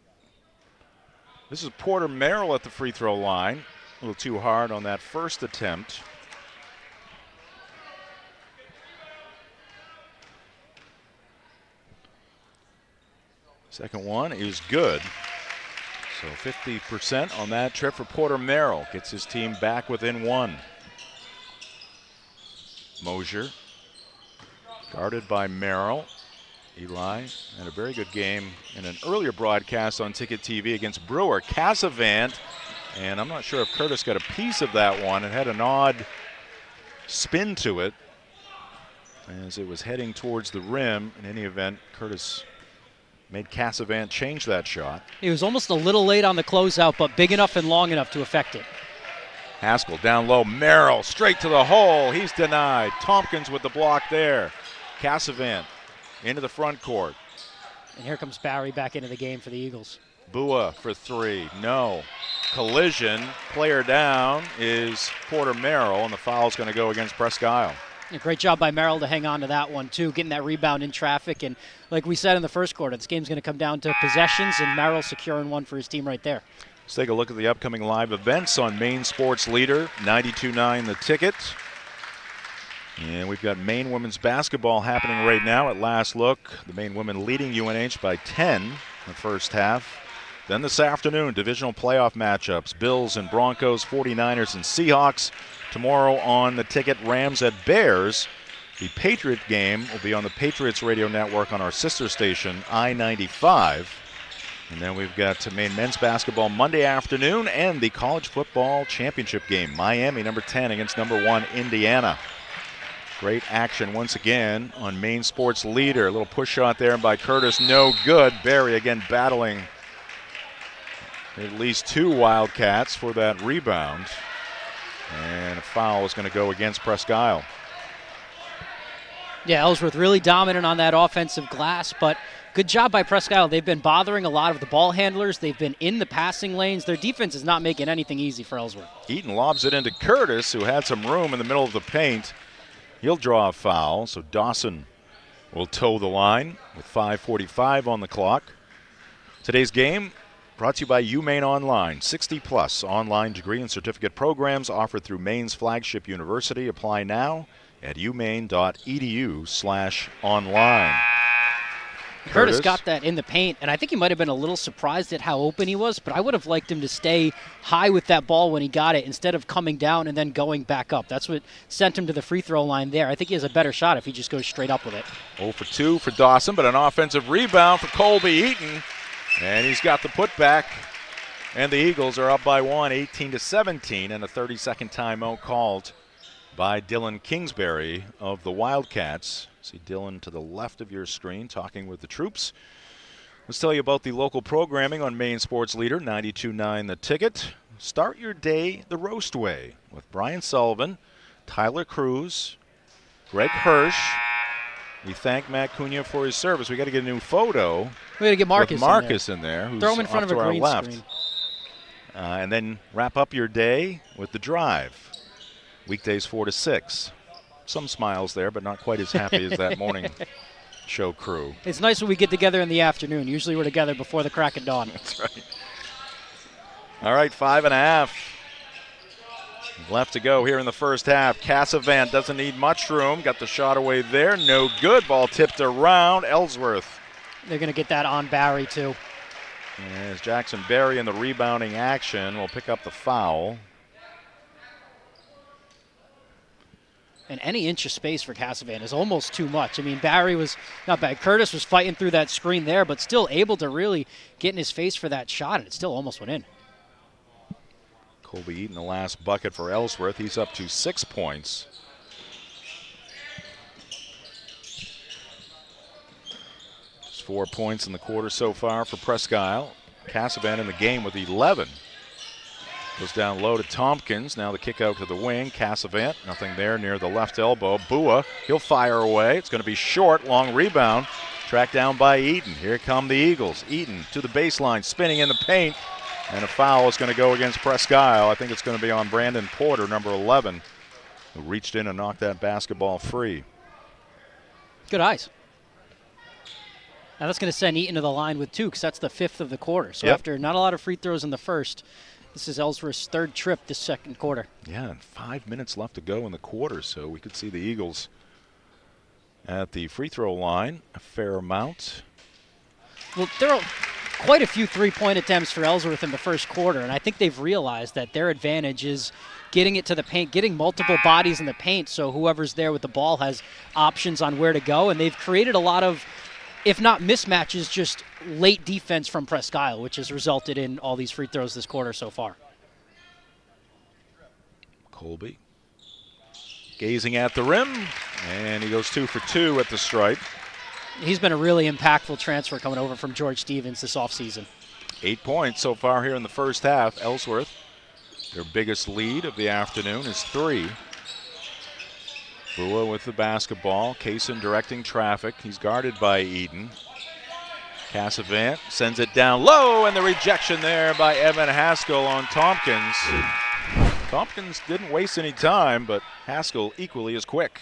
This is Porter Merrill at the free throw line. A little too hard on that first attempt. Second one is good. So 50% on that trip for Porter Merrill. Gets his team back within 1. Mosier guarded by Merrill. Eli had a very good game in an earlier broadcast on Ticket TV against Brewer. Casavant, and I'm not sure if Curtis got a piece of that one. It had an odd spin to it as it was heading towards the rim. In any event, Curtis made Casavant change that shot. He was almost a little late on the closeout, but big enough and long enough to affect it. Haskell down low. Merrill straight to the hole. He's denied. Tompkins with the block there. Casavant into the front court. And here comes Barry back into the game for the Eagles. Bua for 3. No. Collision. Player down is Porter Merrill, and the foul's going to go against Presque. A great job by Merrill to hang on to that one, too, getting that rebound in traffic. And like we said in the first quarter, this game's going to come down to possessions, and Merrill securing one for his team right there. Let's take a look at the upcoming live events on Maine Sports Leader, 92.9 The Ticket. And we've got Maine women's basketball happening right now at last look. The Maine women leading UNH by 10 in the first half. Then this afternoon, divisional playoff matchups, Bills and Broncos, 49ers and Seahawks. Tomorrow on The Ticket, Rams at Bears. The Patriot game will be on the Patriots radio network on our sister station, I-95. And then we've got Maine men's basketball Monday afternoon and the college football championship game, Miami number 10 against number 1 Indiana. Great action once again on Maine Sports Leader. A little push shot there by Curtis, no good. Barry again battling at least 2 Wildcats for that rebound. And a foul is going to go against Presque. Yeah, Ellsworth really dominant on that offensive glass, but good job by Presque. They've been bothering a lot of the ball handlers. They've been in the passing lanes. Their defense is not making anything easy for Ellsworth. Eaton lobs it into Curtis, who had some room in the middle of the paint. He'll draw a foul, so Dawson will toe the line with 5:45 on the clock. Today's game brought to you by UMaine Online. 60-plus online degree and certificate programs offered through Maine's flagship university. Apply now at umaine.edu/online. Curtis got that in the paint, and I think he might have been a little surprised at how open he was, but I would have liked him to stay high with that ball when he got it instead of coming down and then going back up. That's what sent him to the free throw line there. I think he has a better shot if he just goes straight up with it. 0 for 2 for Dawson, but an offensive rebound for Colby Eaton, and he's got the putback, and the Eagles are up by 1, 18-17, and a 30-second timeout called by Dylan Kingsbury of the Wildcats. See Dylan to the left of your screen talking with the troops. Let's tell you about the local programming on Maine Sports Leader, 92.9 The Ticket. Start your day the roast way with Brian Sullivan, Tyler Cruz, Greg Hirsch. We thank Matt Cunha for his service. We got to get a new photo. We got to get Marcus in there. Who's throw him in front of a green left. screen. And then wrap up your day with The Drive. Weekdays 4 to 6. Some smiles there, but not quite as happy as that morning show crew. It's nice when we get together in the afternoon. Usually we're together before the crack of dawn. That's right. All right, 5.5 Left to go here in the first half. Cassavant doesn't need much room. Got the shot away there. No good. Ball tipped around. Ellsworth. They're going to get that on Barry, too. As Jackson Berry in the rebounding action will pick up the foul. And any inch of space for Cassavant is almost too much. I mean, Barry was not bad. Curtis was fighting through that screen there, but still able to really get in his face for that shot, and it still almost went in. Colby Eaton, the last bucket for Ellsworth. He's up to 6 points. Just 4 points in the quarter so far for Presque. Cassavant in the game with 11. Goes down low to Tompkins. Now the kick out to the wing. Cassavant, nothing there near the left elbow. Bua, he'll fire away. It's going to be short. Long rebound. Tracked down by Eaton. Here come the Eagles. Eaton to the baseline, spinning in the paint. And a foul is going to go against Presque. I think it's going to be on Brandon Porter, number 11, who reached in and knocked that basketball free. Good eyes. Now that's going to send Eaton to the line with 2, because that's the 5th of the quarter. So after not a lot of free throws in the first, this is Ellsworth's 3rd trip this second quarter. Yeah, and 5 minutes left to go in the quarter, so we could see the Eagles at the free throw line a fair amount. Well, there are quite a few three-point attempts for Ellsworth in the first quarter, and I think they've realized that their advantage is getting it to the paint, getting multiple bodies in the paint, so whoever's there with the ball has options on where to go, and they've created a lot of, if not mismatches, just late defense from Presque, which has resulted in all these free throws this quarter so far. Colby gazing at the rim, and he goes 2 for 2 at the stripe. He's been a really impactful transfer coming over from George Stevens this offseason. 8 points so far here in the first half. Ellsworth, their biggest lead of the afternoon, is 3. Bua with the basketball. Kaysen directing traffic. He's guarded by Eaton. Cassavant sends it down low, and the rejection there by Evan Haskell on Tompkins. Tompkins didn't waste any time, but Haskell equally as quick.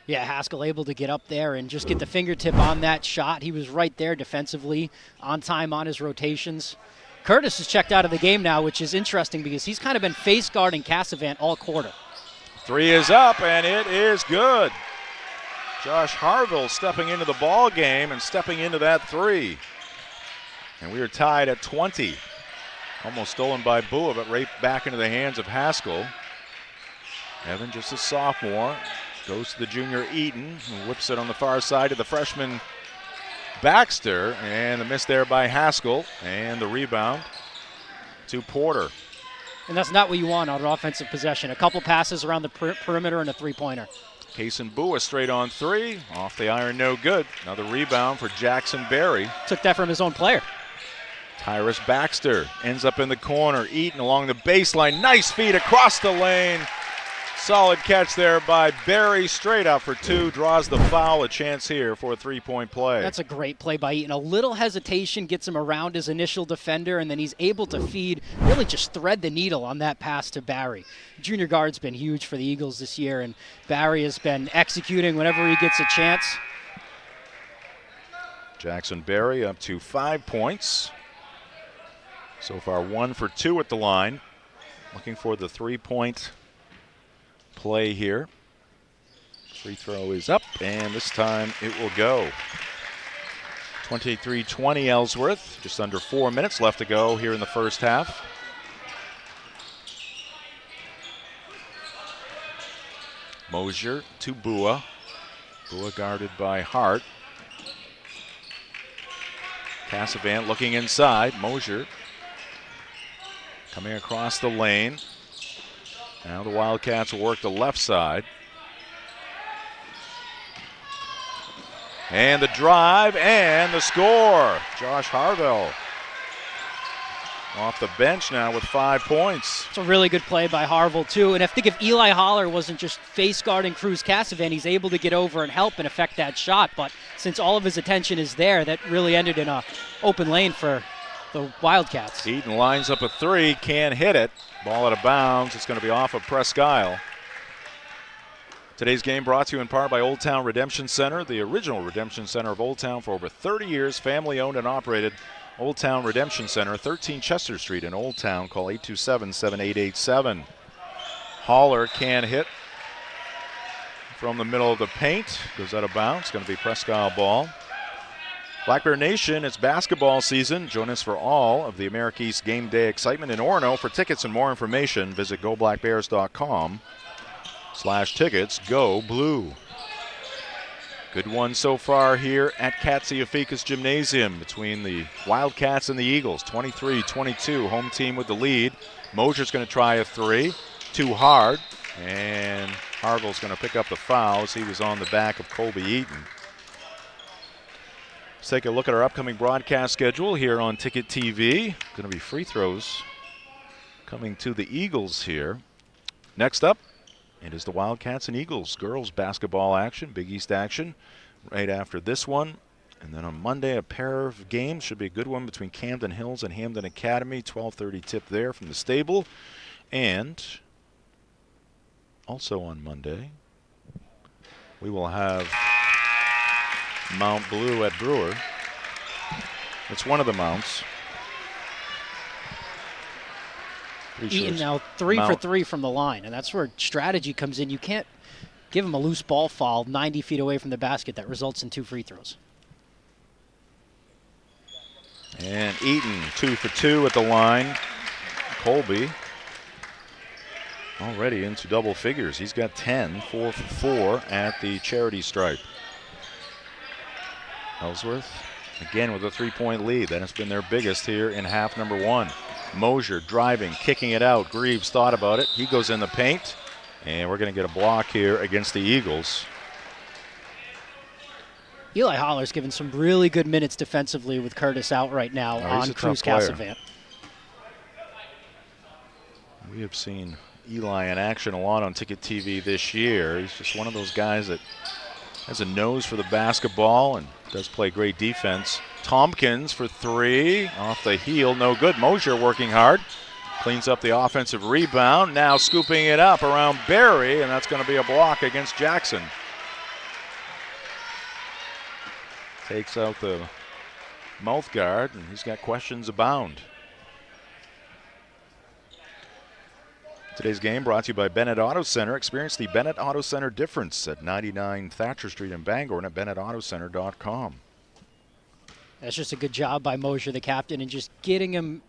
Yeah, Haskell able to get up there and just get the fingertip on that shot. He was right there defensively, on time on his rotations. Curtis is checked out of the game now, which is interesting because he's kind of been face guarding Cassavant all quarter. 3 is up, and it is good. Josh Harville stepping into the ball game and stepping into that 3. And we are tied at 20. Almost stolen by Bua, but right back into the hands of Haskell. Evan, just a sophomore, goes to the junior Eaton, who whips it on the far side to the freshman Baxter, and the miss there by Haskell, and the rebound to Porter. And that's not what you want on an offensive possession. A couple passes around the perimeter and a three-pointer. Kaysen Bua straight on 3, off the iron, no good. Another rebound for Jackson Berry. Took that from his own player. Tyrus Baxter ends up in the corner. Eaton along the baseline, nice feed across the lane. Solid catch there by Berry, straight out for 2, draws the foul, a chance here for a 3-point play. That's a great play by Eaton. A little hesitation gets him around his initial defender, and then he's able to feed, really just thread the needle on that pass to Barry. Junior guard's been huge for the Eagles this year, and Barry has been executing whenever he gets a chance. Jackson Berry up to 5 points. So far 1 for 2 at the line. Looking for the 3-point play here. Free throw is up, and this time it will go. 23-20 Ellsworth. Just under 4 minutes left to go here in the first half. Mosier to Bua. Bua guarded by Hart. Cassavant looking inside. Mosier coming across the lane. Now the Wildcats will work the left side. And the drive and the score. Josh Harville off the bench now with 5 points. It's a really good play by Harville, too. And I think if Eli Holler wasn't just face guarding Cruz Cassavant, he's able to get over and help and affect that shot. But since all of his attention is there, that really ended in an open lane for the Wildcats. Eaton lines up a 3, can't hit it. Ball out of bounds. It's going to be off of Presque. Today's game brought to you in part by Old Town Redemption Center, the original redemption center of Old Town for over 30 years, family owned and operated. Old Town Redemption Center, 13 Chester Street in Old Town. Call 827-7887. Haller can hit from the middle of the paint. Goes out of bounds. Going to be Presque ball. Black Bear Nation, it's basketball season. Join us for all of the America East game day excitement in Orono. For tickets and more information, visit goblackbears.com/tickets. Go Blue. Good one so far here at Katsiafikas Gymnasium between the Wildcats and the Eagles. 23-22, home team with the lead. Mosier's going to try a three. Too hard. And Harville's going to pick up the fouls. He was on the back of Colby Eaton. Let's take a look at our upcoming broadcast schedule here on Ticket TV. Going to be free throws coming to the Eagles here. Next up, it is the Wildcats and Eagles girls basketball action, Big East action, right after this one. And then on Monday, a pair of games. Should be a good one between Camden Hills and Hamden Academy. 12:30 tip there from the stable. And also on Monday, we will have Mount Blue at Brewer. It's one of the mounts. Eaton now 3 for 3 from the line, and that's where strategy comes in. You can't give him a loose ball foul 90 feet away from the basket that results in 2 free throws. And Eaton 2 for 2 at the line. Colby already into double figures. He's got 10, 4 for 4 at the charity stripe. Ellsworth again with a 3-point lead. That has been their biggest here in half number 1. Mosier driving, kicking it out. Greaves thought about it. He goes in the paint. And we're going to get a block here against the Eagles. Eli Holler's given some really good minutes defensively with Curtis out right now on Cruz Casavant. We have seen Eli in action a lot on Ticket TV this year. He's just one of those guys that has a nose for the basketball and does play great defense. Tompkins for 3, off the heel, no good. Mosier working hard, cleans up the offensive rebound, now scooping it up around Barry, and that's going to be a block against Jackson. Takes out the mouth guard, and he's got questions abound. Today's game brought to you by Bennett Auto Center. Experience the Bennett Auto Center difference at 99 Thatcher Street in Bangor and at BennettAutoCenter.com. That's just a good job by Mosier, the captain, and just getting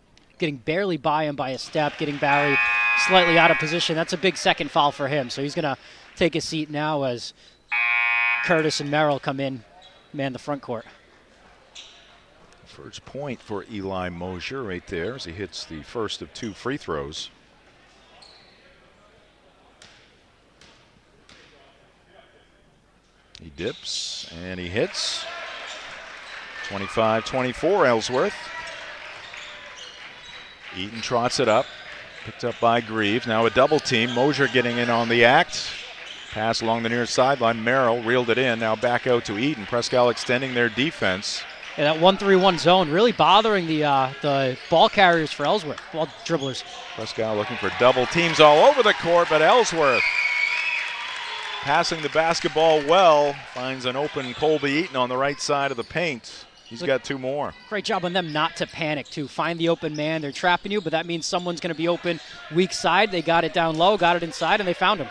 barely by him by a step, getting Barry slightly out of position. That's a big second foul for him. So he's going to take a seat now as Curtis and Merrill come in, man the front court. First point for Eli Mosier right there as he hits the first of 2 free throws. He dips and he hits. 25-24 Ellsworth. Eaton trots it up. Picked up by Greaves. Now a double team. Mosier getting in on the act. Pass along the near sideline. Merrill reeled it in. Now back out to Eaton. Presque extending their defense. Yeah, that 1-3-1 zone really bothering the ball carriers for Ellsworth, ball dribblers. Presque looking for double teams all over the court, but Ellsworth passing the basketball well, finds an open Colby Eaton on the right side of the paint. He's got 2 more. Great job on them not to panic, too. Find the open man. They're trapping you, but that means someone's going to be open weak side. They got it down low, got it inside, and they found him.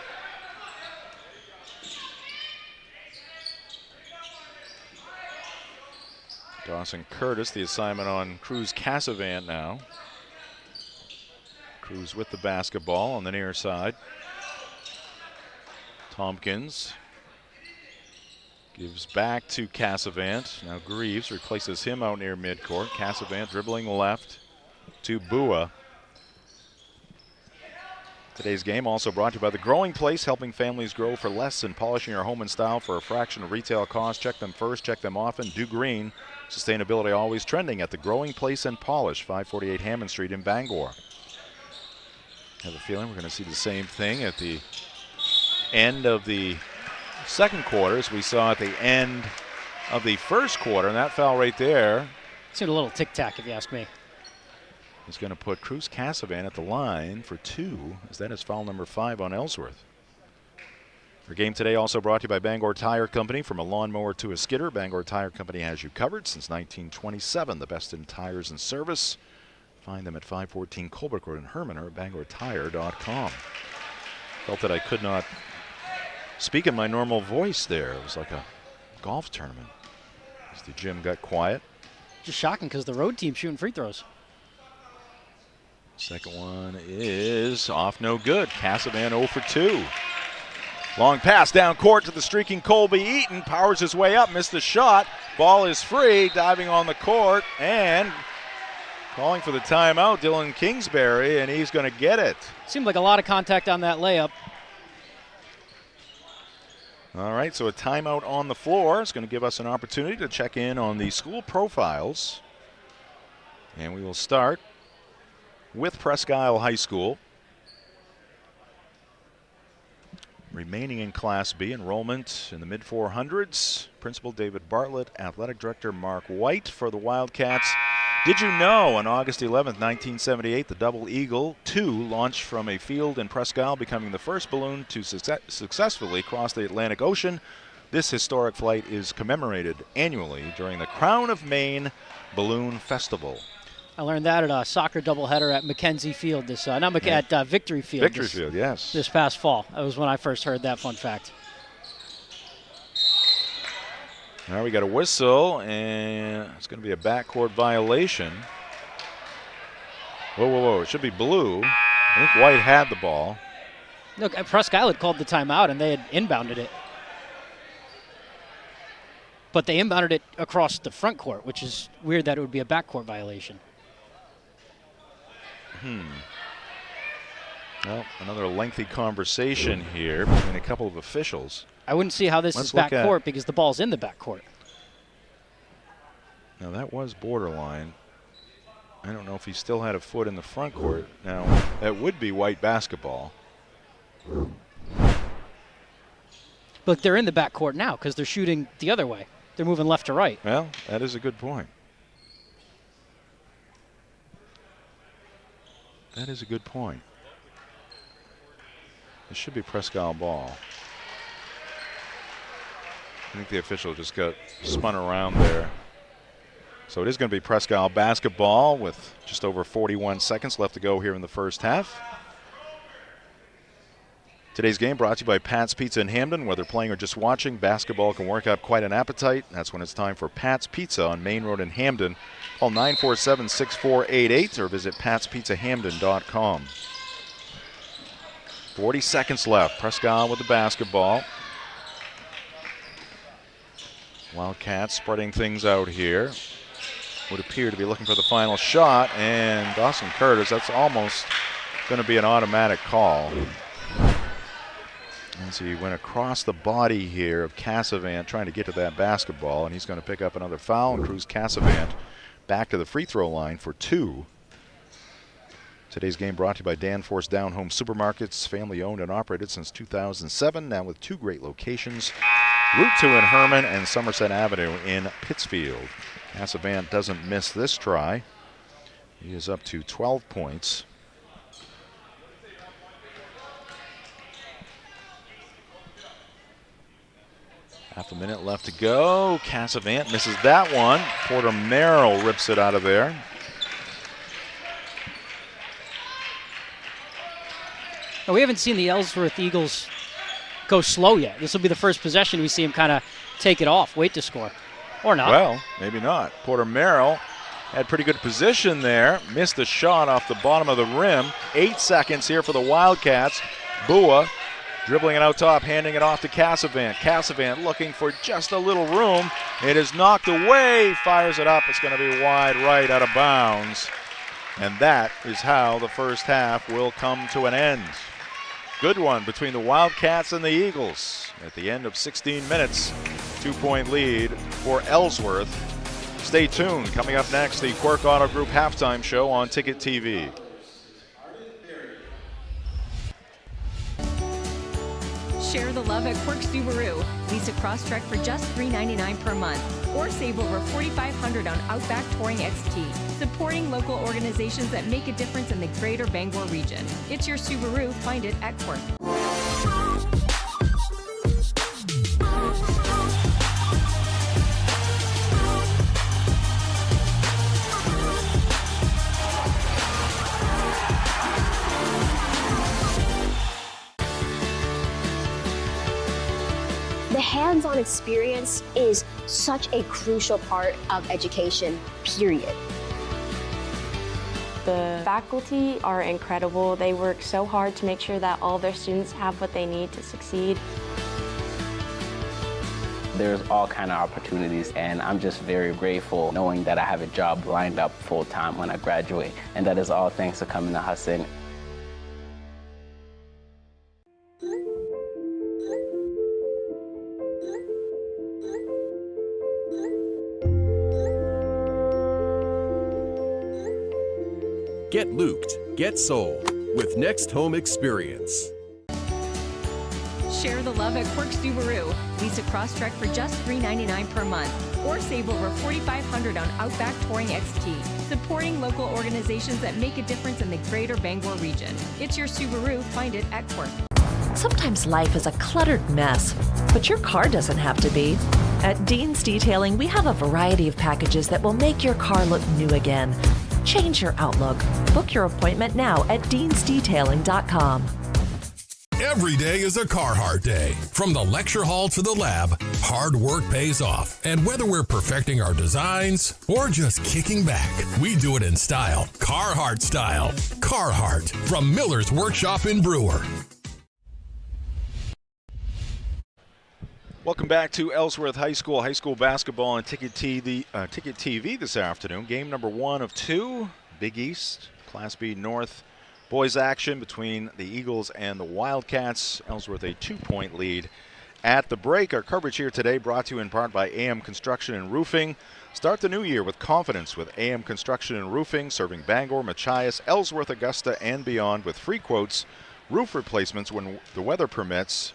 Dawson Curtis, the assignment on Cruz Casavant now. Cruz with the basketball on the near side. Tompkins gives back to Casavant. Now Greaves replaces him out near midcourt. Casavant dribbling left to Bua. Today's game also brought to you by The Growing Place, helping families grow for less and polishing your home and style for a fraction of retail cost. Check them first, check them often. Do green. Sustainability always trending at The Growing Place and Polish, 548 Hammond Street in Bangor. I have a feeling we're going to see the same thing at the end of the second quarter as we saw at the end of the first quarter, and that foul right there. Seemed a little tic-tac if you ask me. Is going to put Cruz Casavant at the line for 2, as that is foul number 5 on Ellsworth. Our game today also brought to you by Bangor Tire Company. From a lawnmower to a skidder, Bangor Tire Company has you covered since 1927. The best in tires and service. Find them at 514 Colbert Road in Herman or at BangorTire.com. Felt that I could not speak in my normal voice there. It was like a golf tournament. As the gym got quiet. Just shocking because the road team's shooting free throws. Second one is off, no good. Casavan 0 for 2. Long pass down court to the streaking Colby Eaton. Powers his way up, missed the shot. Ball is free, diving on the court, and calling for the timeout, Dylan Kingsbury, and he's going to get it. Seemed like a lot of contact on that layup. All right, so a timeout on the floor is going to give us an opportunity to check in on the school profiles. And we will start with Presque High School. Remaining in Class B, enrollment in the mid-400s. Principal David Bartlett, Athletic Director Mark White for the Wildcats. Did you know on August 11th, 1978, the Double Eagle 2 launched from a field in Presque Isle, becoming the first balloon to successfully cross the Atlantic Ocean. This historic flight is commemorated annually during the Crown of Maine Balloon Festival. I learned that at a soccer doubleheader at Mackenzie Field, at Victory Field. Victory Field, yes. This past fall. That was when I first heard that fun fact. Now we got a whistle, and it's going to be a backcourt violation. Whoa. It should be blue. I think White had the ball. Look, Presque Isle had called the timeout, and they had inbounded it. But they inbounded it across the front court, which is weird that it would be a backcourt violation. Well, another lengthy conversation here between a couple of officials. I wouldn't see how this is backcourt because the ball's in the backcourt. Now that was borderline. I don't know if he still had a foot in the front court. Now that would be White basketball. But they're in the backcourt now because they're shooting the other way. They're moving left to right. Well, that is a good point. That is a good point. This should be Presque Isle ball. I think the official just got spun around there. So it is going to be Presque Isle basketball with just over 41 seconds left to go here in the first half. Today's game brought to you by Pat's Pizza in Hamden. Whether playing or just watching, basketball can work up quite an appetite. That's when it's time for Pat's Pizza on Main Road in Hamden. Call 947-6488 or visit patspizzahamden.com. 40 seconds left. Presque Isle with the basketball. Wildcats spreading things out here. Would appear to be looking for the final shot, and Dawson Curtis, that's almost going to be an automatic call. As he went across the body here of Casavan trying to get to that basketball, and he's going to pick up another foul and cruise Casavan back to the free throw line for 2. Today's game brought to you by Danforth Down Home Supermarkets, family owned and operated since 2007, now with 2 great locations, Route 2 in Herman and Somerset Avenue in Pittsfield. Casavan doesn't miss this try. He is up to 12 points. Half a minute left to go. Casavan misses that one. Porter Merrill rips it out of there. Now, we haven't seen the Ellsworth Eagles go slow yet. This will be the first possession we see him kind of take it off, wait to score. Or not. Well, maybe not. Porter Merrill had pretty good position there. Missed the shot off the bottom of the rim. 8 seconds here for the Wildcats. Bua dribbling it out top, handing it off to Casavan. Casavan looking for just a little room. It is knocked away. Fires it up. It's going to be wide right, out of bounds. And that is how the first half will come to an end. Good one between the Wildcats and the Eagles. At the end of 16 minutes, 2-point lead for Ellsworth. Stay tuned. Coming up next, the Quirk Auto Group halftime show on Ticket TV. Share the love at Quirk Subaru. Lease a Crosstrek for just $399 per month, or save over $4,500 on Outback Touring XT. Supporting local organizations that make a difference in the greater Bangor region. It's your Subaru. Find it at Quirk. hands-on experience is such a crucial part of education, period. The faculty are incredible. They work so hard to make sure that all their students have what they need to succeed. There's all kind of opportunities, and I'm just very grateful knowing that I have a job lined up full-time when I graduate, and that is all thanks to coming to Hudson. Get looped, get sold with Next Home Experience. Share the love at Quirk Subaru. Lease a Crosstrek for just $399 per month, or save over $4,500 on Outback Touring XT. Supporting local organizations that make a difference in the greater Bangor region. It's your Subaru. Find it at Quirk. Sometimes life is a cluttered mess, but your car doesn't have to be. At Dean's Detailing, we have a variety of packages that will make your car look new again. Change your outlook. Book your appointment now at deansdetailing.com. Every day is a Carhartt day. From the lecture hall to the lab, hard work pays off. And whether we're perfecting our designs or just kicking back, we do it in style. Carhartt style. Carhartt from Miller's Workshop in Brewer. Welcome back to Ellsworth High School basketball on Ticket TV this afternoon. Game number 1 of 2, Big East, Class B North. Boys action between the Eagles and the Wildcats. Ellsworth a 2-point lead at the break. Our coverage here today brought to you in part by AM Construction and Roofing. Start the new year with confidence with AM Construction and Roofing, serving Bangor, Machias, Ellsworth, Augusta, and beyond with free quotes, roof replacements when the weather permits,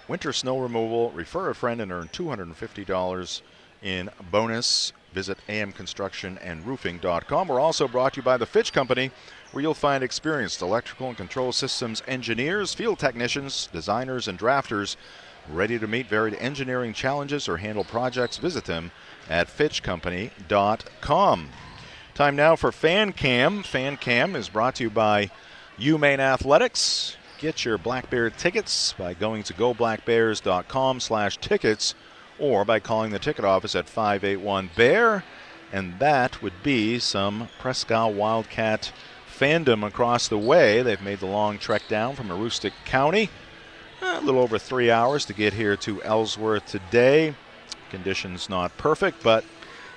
winter snow removal. Refer a friend and earn $250 in bonus. Visit amconstructionandroofing.com. We're also brought to you by the Fitch Company, where you'll find experienced electrical and control systems engineers, field technicians, designers, and drafters ready to meet varied engineering challenges or handle projects. Visit them at fitchcompany.com. Time now for Fan Cam. Fan Cam is brought to you by Maine Athletics. Get your Black Bear tickets by going to goblackbears.com/tickets or by calling the ticket office at 581-BEAR. And that would be some Presque Wildcat fandom across the way. They've made the long trek down from Aroostook County. A little over 3 hours to get here to Ellsworth today. Conditions not perfect, but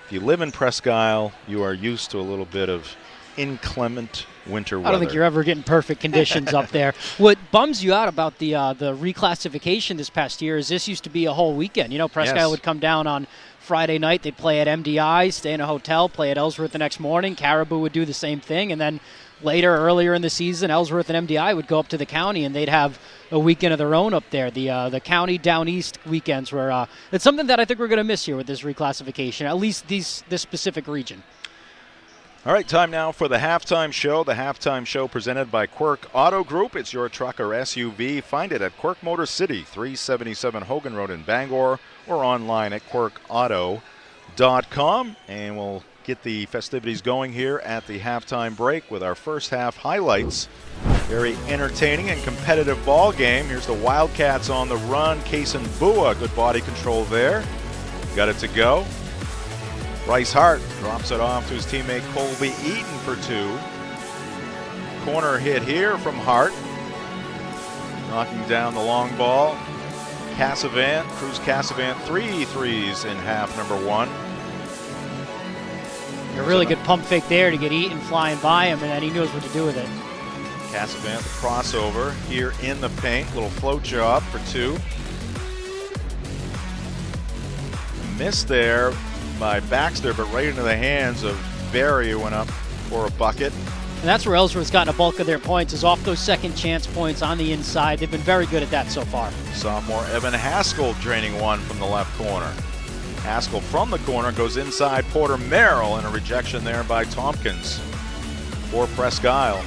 if you live in Presque Isle, you are used to a little bit of inclement winter weather. I don't think you're ever getting perfect conditions up there. What bums you out about the reclassification this past year is this used to be a whole weekend. You know, Presque Isle would come down on Friday night. They'd play at MDI, stay in a hotel, play at Ellsworth the next morning. Caribou would do the same thing, and then earlier in the season, Ellsworth and MDI would go up to the county, and they'd have a weekend of their own up there. The county down east weekends were it's something that I think we're going to miss here with this reclassification, at least this specific region. All right, time now for the halftime show. The halftime show presented by Quirk Auto Group. It's your truck or SUV. Find it at Quirk Motor City, 377 Hogan Road in Bangor, or online at quirkauto.com. And we'll get the festivities going here at the halftime break with our first half highlights. Very entertaining and competitive ball game. Here's the Wildcats on the run. Kaysen Bua, good body control there. Got it to go. Bryce Hart drops it off to his teammate Colby Eaton for 2. Corner hit here from Hart. Knocking down the long ball. Cruz Cassavant, 3 threes in half number 1. A really good pump fake there to get Eaton flying by him, and then he knows what to do with it. Cassavant, the crossover here in the paint. Little float job for 2. Missed there by Baxter, but right into the hands of Barry, who went up for a bucket. And that's where Ellsworth's gotten a bulk of their points, is off those second chance points on the inside. They've been very good at that so far. Sophomore Evan Haskell draining one from the left corner. Haskell from the corner goes inside Porter Merrill, and a rejection there by Tompkins for Presque Isle.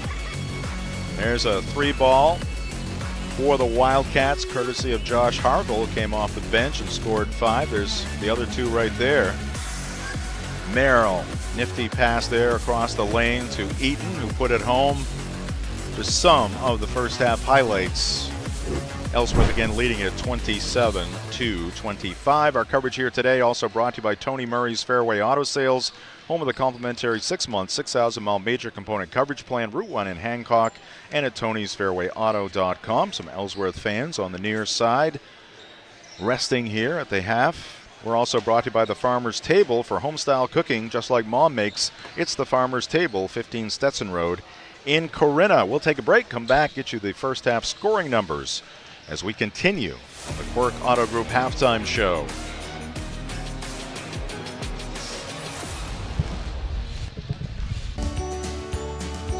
There's a 3-ball for the Wildcats, courtesy of Josh Hargel, who came off the bench and scored 5. There's the other 2 right there. Merrill, nifty pass there across the lane to Eaton, who put it home. Just some of the first half highlights. Ellsworth again leading it 27-25. Our coverage here today also brought to you by Tony Murray's Fairway Auto Sales, home of the complimentary 6-month, 6,000-mile major component coverage plan, Route 1 in Hancock, and at tonysfairwayauto.com. Some Ellsworth fans on the near side resting here at the half. We're also brought to you by the Farmer's Table for home-style cooking, just like Mom makes. It's the Farmer's Table, 15 Stetson Road in Corinna. We'll take a break, come back, get you the first half scoring numbers as we continue the Quirk Auto Group halftime show.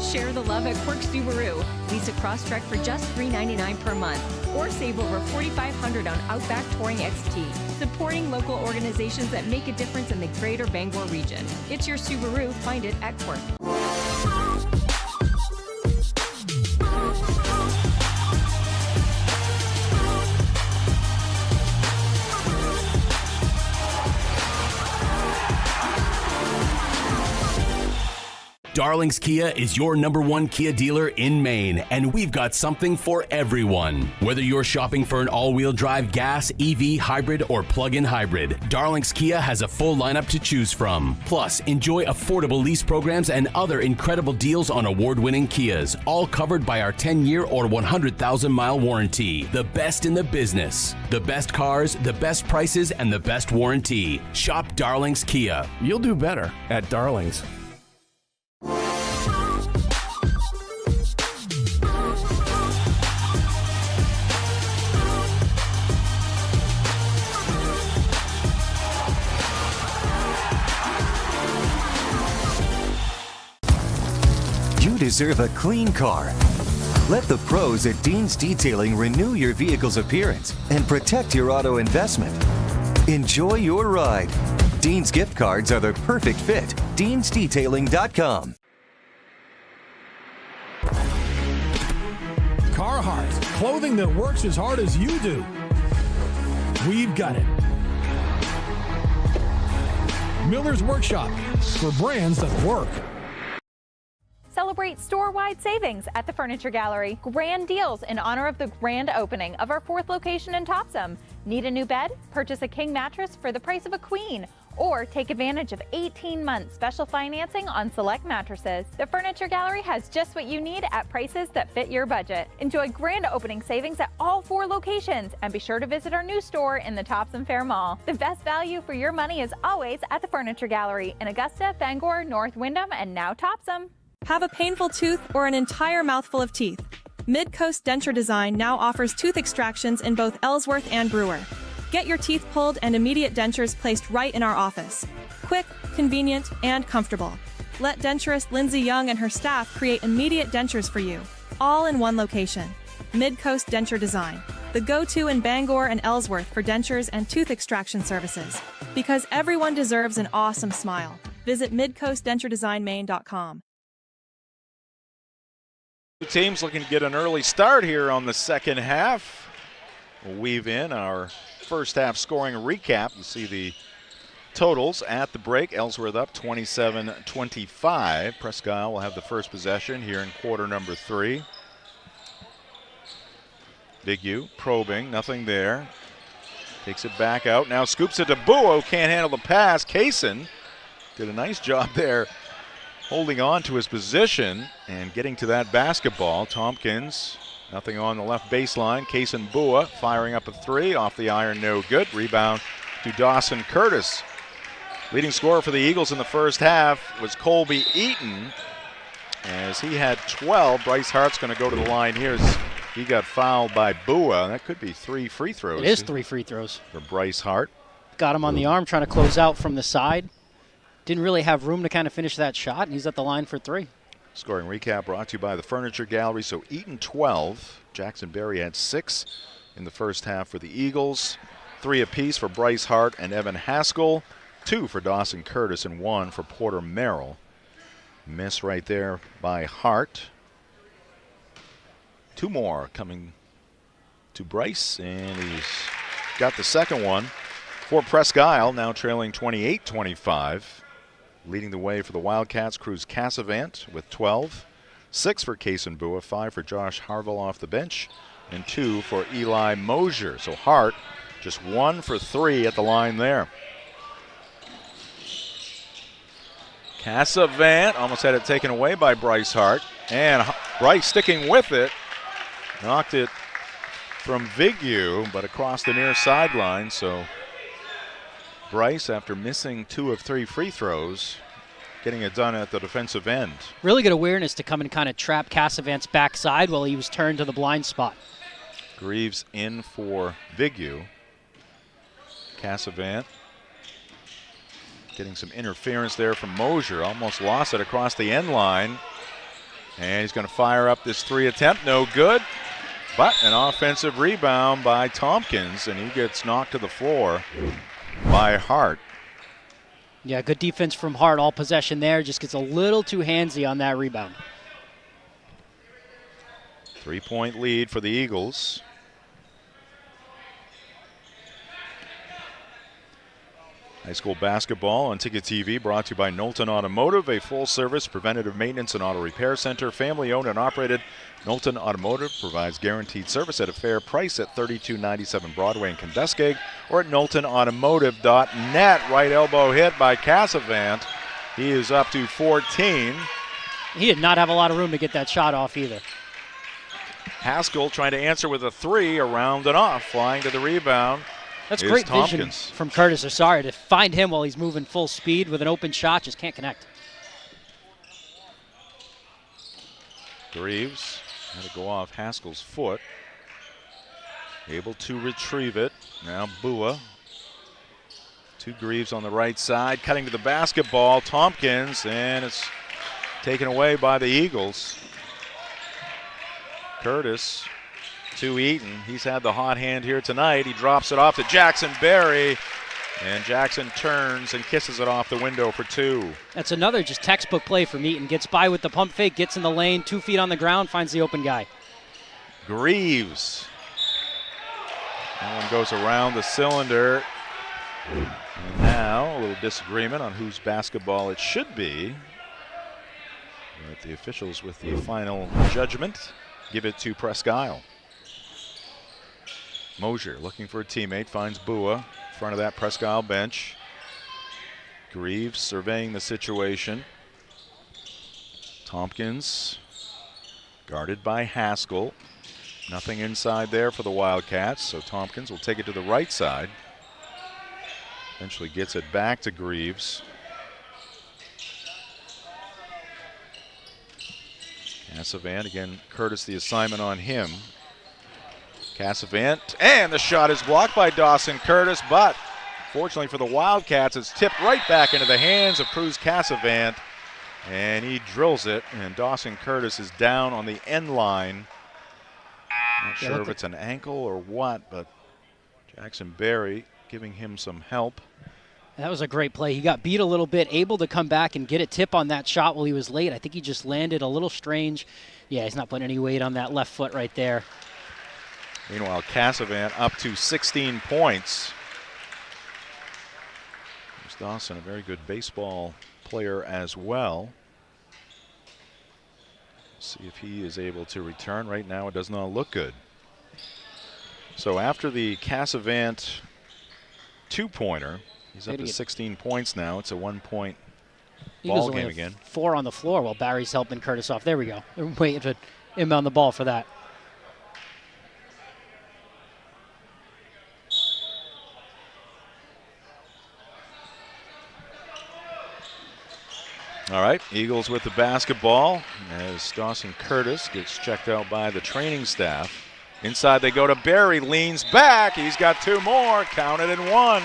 Share the love at Quirk Subaru. Lease a Crosstrek for just $399 per month, or save over $4,500 on Outback Touring XT. Supporting local organizations that make a difference in the greater Bangor region. It's your Subaru. Find it at Quirk. Darling's Kia is your #1 Kia dealer in Maine, and we've got something for everyone. Whether you're shopping for an all-wheel drive gas, EV, hybrid, or plug-in hybrid, Darling's Kia has a full lineup to choose from. Plus, enjoy affordable lease programs and other incredible deals on award-winning Kias, all covered by our 10-year or 100,000-mile warranty. The best in the business. The best cars, the best prices, and the best warranty. Shop Darling's Kia. You'll do better at Darling's. You deserve a clean car. Let the pros at Dean's Detailing renew your vehicle's appearance and protect your auto investment. Enjoy your ride. Dean's gift cards are the perfect fit. Dean'sDetailing.com. Carhartt, clothing that works as hard as you do. We've got it. Miller's Workshop, for brands that work. Celebrate store-wide savings at the Furniture Gallery. Grand deals in honor of the grand opening of our 4th location in Topsom. Need a new bed? Purchase a king mattress for the price of a queen. Or take advantage of 18-month special financing on select mattresses. The Furniture Gallery has just what you need at prices that fit your budget. Enjoy grand opening savings at all 4 locations, and be sure to visit our new store in the Topsom Fair Mall. The best value for your money is always at the Furniture Gallery in Augusta, Bangor, North Windham, and now Topsom. Have a painful tooth or an entire mouthful of teeth? Mid-Coast Denture Design now offers tooth extractions in both Ellsworth and Brewer. Get your teeth pulled and immediate dentures placed right in our office. Quick, convenient, and comfortable. Let denturist Lindsay Young and her staff create immediate dentures for you, all in one location. Mid-Coast Denture Design, the go-to in Bangor and Ellsworth for dentures and tooth extraction services. Because everyone deserves an awesome smile. Visit midcoastdenturedesignmaine.com. The teams looking to get an early start here on the second half. We'll weave in our first half scoring recap. You see the totals at the break. Ellsworth up 27-25. Presque will have the first possession here in quarter number 3. Big U probing, nothing there. Takes it back out, now scoops it to Buo, can't handle the pass. Kaysen did a nice job there holding on to his position and getting to that basketball. Tompkins, nothing on the left baseline. Kaysen Bua firing up a 3 off the iron, no good. Rebound to Dawson Curtis. Leading scorer for the Eagles in the first half was Colby Eaton, as he had 12. Bryce Hart's going to go to the line here as he got fouled by Bua. That could be 3 free throws. It is 3 free throws for Bryce Hart. Got him on the arm, trying to close out from the side. Didn't really have room to kind of finish that shot, and he's at the line for 3. Scoring recap brought to you by the Furniture Gallery. So Eaton 12, Jackson Berry had 6 in the first half for the Eagles. 3 apiece for Bryce Hart and Evan Haskell. 2 for Dawson Curtis and 1 for Porter Merrill. Miss right there by Hart. 2 more coming to Bryce, and he's got the second one for Presque, now trailing 28-25. Leading the way for the Wildcats, Cruz Casavant with 12. 6 for Kaysen Bua, 5 for Josh Harville off the bench. and 2 for Eli Mosier. So Hart just 1 for 3 at the line there. Cassavant almost had it taken away by Bryce Hart. And Bryce sticking with it. Knocked it from Vigu, but across the near sideline. So Bryce, after missing 2 of 3 free throws, getting it done at the defensive end. Really good awareness to come and kind of trap Cassavant's backside while he was turned to the blind spot. Greaves in for Vigu. Cassavant getting some interference there from Mosier. Almost lost it across the end line. And he's going to fire up this 3 attempt. No good. But an offensive rebound by Tompkins, and he gets knocked to the floor by Hart. Yeah, good defense from Hart. All possession there. Just gets a little too handsy on that rebound. 3-point lead for the Eagles. High school basketball on Ticket TV brought to you by Knowlton Automotive, a full-service preventative maintenance and auto repair center. Family-owned and operated, Knowlton Automotive provides guaranteed service at a fair price at 3297 Broadway in Kenduskeag or at knowltonautomotive.net. Right elbow hit by Cassavant. He is up to 14. He did not have a lot of room to get that shot off either. Haskell trying to answer with a 3, around and off, flying to the rebound. That's great vision from Curtis Osari to find him while he's moving full speed with an open shot, just can't connect. Greaves had to go off Haskell's foot. Able to retrieve it. Now Bua. To Greaves on the right side, cutting to the basketball. Tompkins, and it's taken away by the Eagles. Curtis to Eaton. He's had the hot hand here tonight. He drops it off to Jackson Berry, and Jackson turns and kisses it off the window for 2. That's another just textbook play from Eaton. Gets by with the pump fake, gets in the lane, 2 feet on the ground, finds the open guy. Greaves. That one goes around the cylinder. And now a little disagreement on whose basketball it should be. But the officials with the final judgment give it to Presque. Mosier looking for a teammate, finds Bua in front of that Presque bench. Greaves surveying the situation. Tompkins guarded by Haskell. Nothing inside there for the Wildcats, so Tompkins will take it to the right side. Eventually gets it back to Greaves. Cassavant, again, Curtis the assignment on him. Cassavant, and the shot is blocked by Dawson Curtis, but fortunately for the Wildcats, it's tipped right back into the hands of Cruz Cassavant, and he drills it, and Dawson Curtis is down on the end line. Not sure if it's an ankle or what, but Jackson Berry giving him some help. That was a great play. He got beat a little bit, able to come back and get a tip on that shot while he was late. I think he just landed a little strange. Yeah, he's not putting any weight on that left foot right there. Meanwhile, Cassavant up to 16 points. There's Dawson, a very good baseball player as well. See if he is able to return. Right now it does not look good. So after the Cassavant 2-pointer, he's up to 16 points now. It's a 1-point ball game again. 4 on the floor while Barry's helping Curtis off. There we go. They're waiting to inbound the ball for that. All right, Eagles with the basketball as Dawson Curtis gets checked out by the training staff. Inside they go to Berry, leans back. He's got 2 more, counted in 1.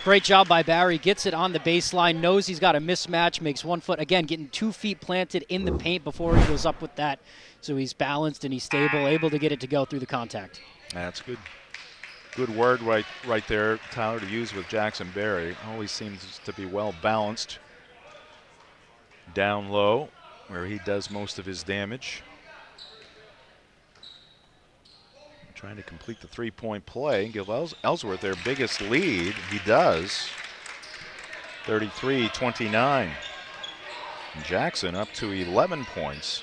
Great job by Barry. Gets it on the baseline, knows he's got a mismatch, makes 1 foot. Again, getting 2 feet planted in the paint before he goes up with that. So he's balanced and he's stable, able to get it to go through the contact. That's good. Good word right there, Tyler, to use with Jackson Berry. Always seems to be well balanced. Down low, where he does most of his damage. Trying to complete the 3-point play, give Ellsworth their biggest lead. He does. 33-29. Jackson up to 11 points.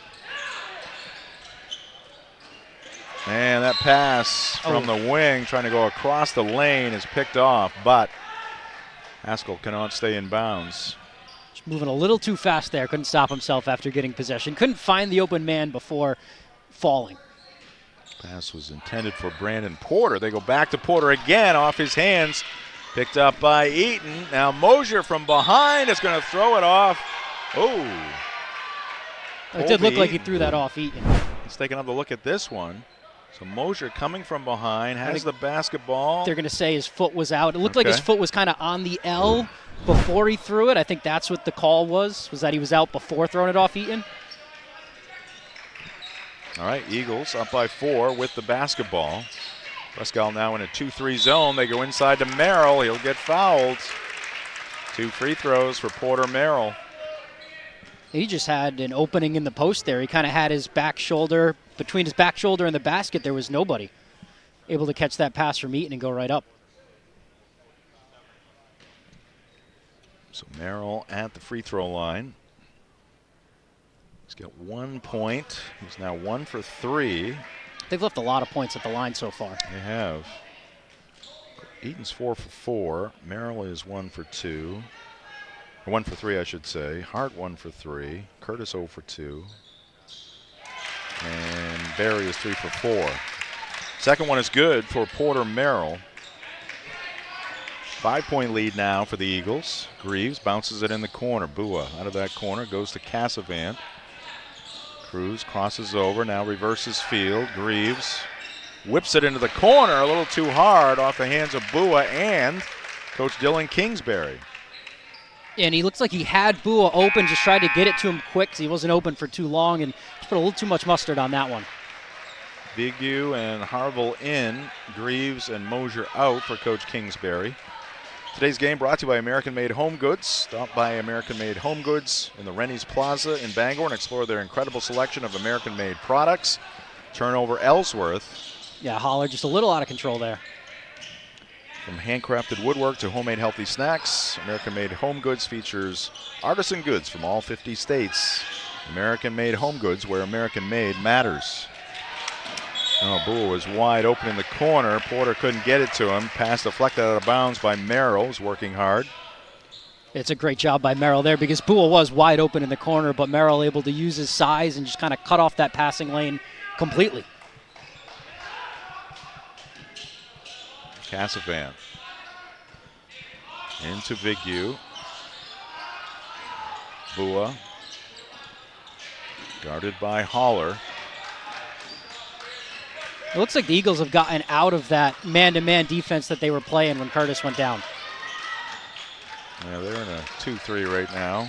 And that pass from the wing, trying to go across the lane, is picked off, but Haskell cannot stay in bounds. Just moving a little too fast there. Couldn't stop himself after getting possession. Couldn't find the open man before falling. Pass was intended for Brandon Porter. They go back to Porter again, off his hands. Picked up by Eaton. Now Mosier from behind is going to throw it off. Oh. It did look like he threw that off Eaton. He's taking another look at this one. So Mosier coming from behind, has the basketball. They're going to say his foot was out. It looked like his foot was kind of on the L before he threw it. I think that's what the call was that he was out before throwing it off Eaton. All right, Eagles up by 4 with the basketball. Presque now in a 2-3 zone. They go inside to Merrill. He'll get fouled. 2 free throws for Porter Merrill. He just had an opening in the post there. He kind of had his back shoulder, between his back shoulder and the basket, there was nobody able to catch that pass from Eaton and go right up. So Merrill at the free throw line. He's got 1 point. He's now 1 for 3. They've left a lot of points at the line so far. They have. Eaton's 4 for 4. Merrill is 1 for 2. 1 for 3, I should say. Hart 1 for 3. Curtis 0 for 2. And Barry is 3 for 4. Second one is good for Porter Merrill. 5-point lead now for the Eagles. Greaves bounces it in the corner. Bua out of that corner, goes to Cassavant. Cruz crosses over, now reverses field. Greaves whips it into the corner a little too hard off the hands of Bua and Coach Dylan Kingsbury. And he looks like he had Bua open, just tried to get it to him quick because he wasn't open for too long and just put a little too much mustard on that one. Vigu and Harville in, Greaves and Mosier out for Coach Kingsbury. Today's game brought to you by American Made Home Goods. Stop by American Made Home Goods in the Rennie's Plaza in Bangor and explore their incredible selection of American Made products. Turnover Ellsworth. Yeah, Holler just a little out of control there. From handcrafted woodwork to homemade healthy snacks, American Made Home Goods features artisan goods from all 50 states. American Made Home Goods, where American made matters. Oh, Bua was wide open in the corner. Porter couldn't get it to him. Pass deflected out of bounds by Merrill, who's working hard. It's a great job by Merrill there because Bua was wide open in the corner, but Merrill able to use his size and just kind of cut off that passing lane completely. Cassavant into Vigu. Bua guarded by Holler. It looks like the Eagles have gotten out of that man-to-man defense that they were playing when Curtis went down. Yeah, they're in a 2-3 right now.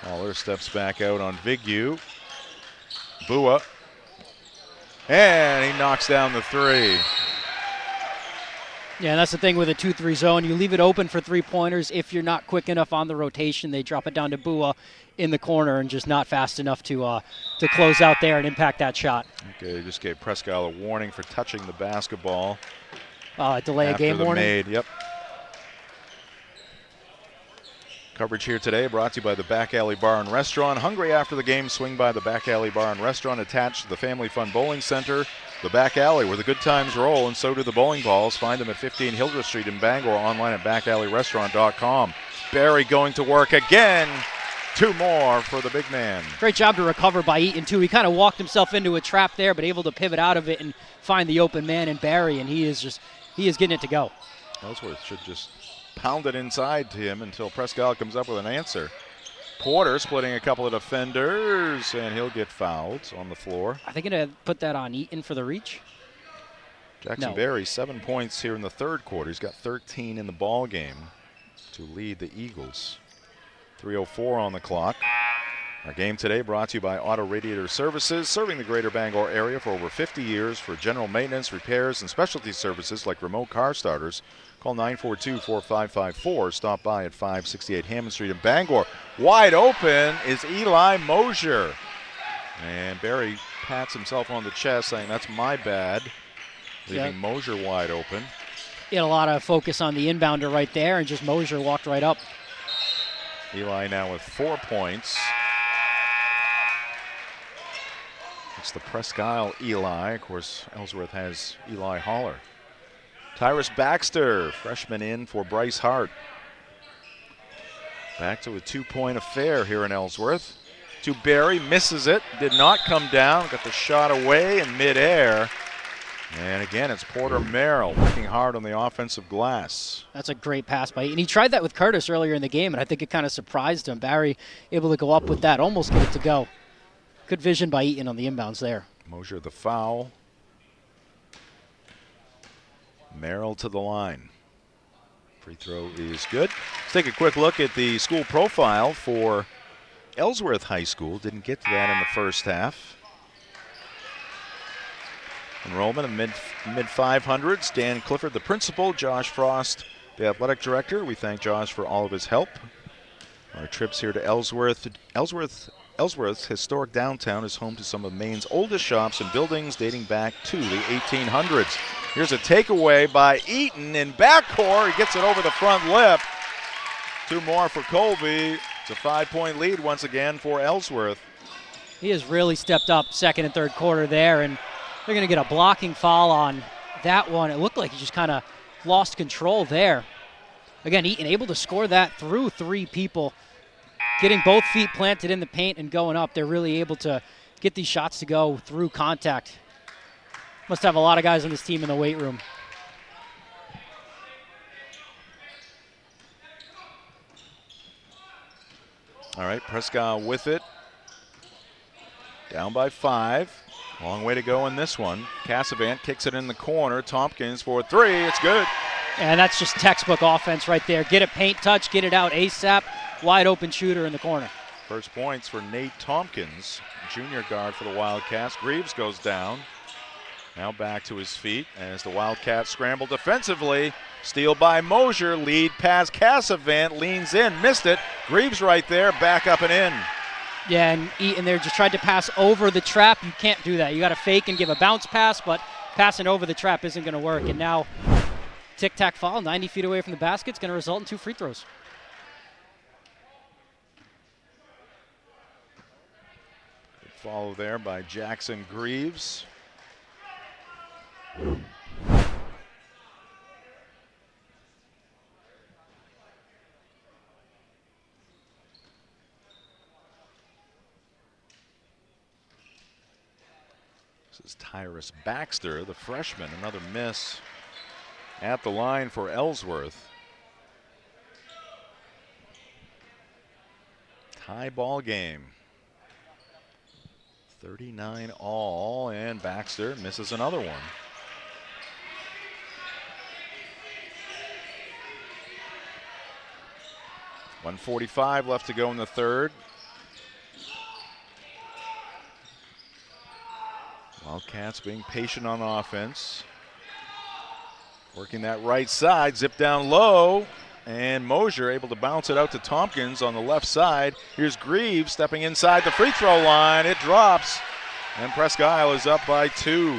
Holler steps back out on Vigu. Bua. And he knocks down the 3. Yeah, and that's the thing with a 2-3 zone. You leave it open for three-pointers. If you're not quick enough on the rotation, they drop it down to Bua in the corner and just not fast enough to close out there and impact that shot. Okay, they just gave Presque a warning for touching the basketball. Delay a game warning? Made, yep. Coverage here today brought to you by the Back Alley Bar and Restaurant. Hungry after the game? Swing by the Back Alley Bar and Restaurant attached to the Family Fun Bowling Center. The Back Alley, where the good times roll, and so do the bowling balls. Find them at 15 Hildreth Street in Bangor, online at backalleyrestaurant.com. Barry going to work again. 2 more for the big man. Great job to recover by Eaton, too. He kind of walked himself into a trap there, but able to pivot out of it and find the open man in Barry, and he is getting it to go. Ellsworth should just pound it inside to him until Presque comes up with an answer. Porter splitting a couple of defenders, and he'll get fouled on the floor. Are they going to put that on Eaton for the reach? Jackson Berry, 7 points here in the third quarter. He's got 13 in the ball game to lead the Eagles. 3:04 on the clock. Our game today brought to you by Auto Radiator Services, serving the greater Bangor area for over 50 years for general maintenance, repairs, and specialty services like remote car starters. Call 942-4554. Stop by at 568 Hammond Street in Bangor. Wide open is Eli Mosier. And Barry pats himself on the chest saying, that's my bad, leaving Mosier wide open. He had a lot of focus on the inbounder right there, and just Mosier walked right up. Eli now with 4 points. It's the Presque Eli. Of course, Ellsworth has Eli Haller. Tyrus Baxter, freshman in for Bryce Hart. Back to a 2-point affair here in Ellsworth. To Barry, misses it, did not come down, got the shot away in midair. And again, it's Porter Merrill working hard on the offensive glass. That's a great pass by Eaton. He tried that with Curtis earlier in the game, and I think it kind of surprised him. Barry able to go up with that, almost get it to go. Good vision by Eaton on the inbounds there. Mosier the foul. Merrill to the line. Free throw is good. Let's take a quick look at the school profile for Ellsworth High School. Didn't get to that in the first half. Enrollment in mid 500s. Dan Clifford, the principal. Josh Frost, the athletic director. We thank Josh for all of his help. Our trips here to Ellsworth. Ellsworth's historic downtown is home to some of Maine's oldest shops and buildings dating back to the 1800s. Here's a takeaway by Eaton in backcourt. He gets it over the front lip. 2 more for Colby. It's a 5-point lead once again for Ellsworth. He has really stepped up second and third quarter there, and they're going to get a blocking foul on that one. It looked like he just kind of lost control there. Again, Eaton able to score that through 3 people. Getting both feet planted in the paint and going up, they're really able to get these shots to go through contact. Must have a lot of guys on this team in the weight room. All right, Presque with it. Down by 5. Long way to go in this one. Cassavant kicks it in the corner. Tompkins for 3. It's good. And that's just textbook offense right there. Get a paint touch, get it out ASAP. Wide open shooter in the corner. First points for Nate Tompkins, junior guard for the Wildcats. Greaves goes down. Now back to his feet as the Wildcats scramble defensively. Steal by Mosier. Lead pass Cassavant. Leans in. Missed it. Greaves right there. Back up and in. Yeah, and Eaton there just tried to pass over the trap. You can't do that. You got to fake and give a bounce pass, but passing over the trap isn't going to work. And now tic-tac foul, 90 feet away from the basket. It's going to result in 2 free throws. Good follow there by Jackson Greaves. This is Tyrus Baxter, the freshman. Another miss at the line for Ellsworth. Tie ball game. 39 all, and Baxter misses another one. .145 left to go in the third. Wildcats being patient on offense. Working that right side, zip down low, and Mosier able to bounce it out to Tompkins on the left side. Here's Greaves stepping inside the free throw line. It drops, and Presque is up by 2.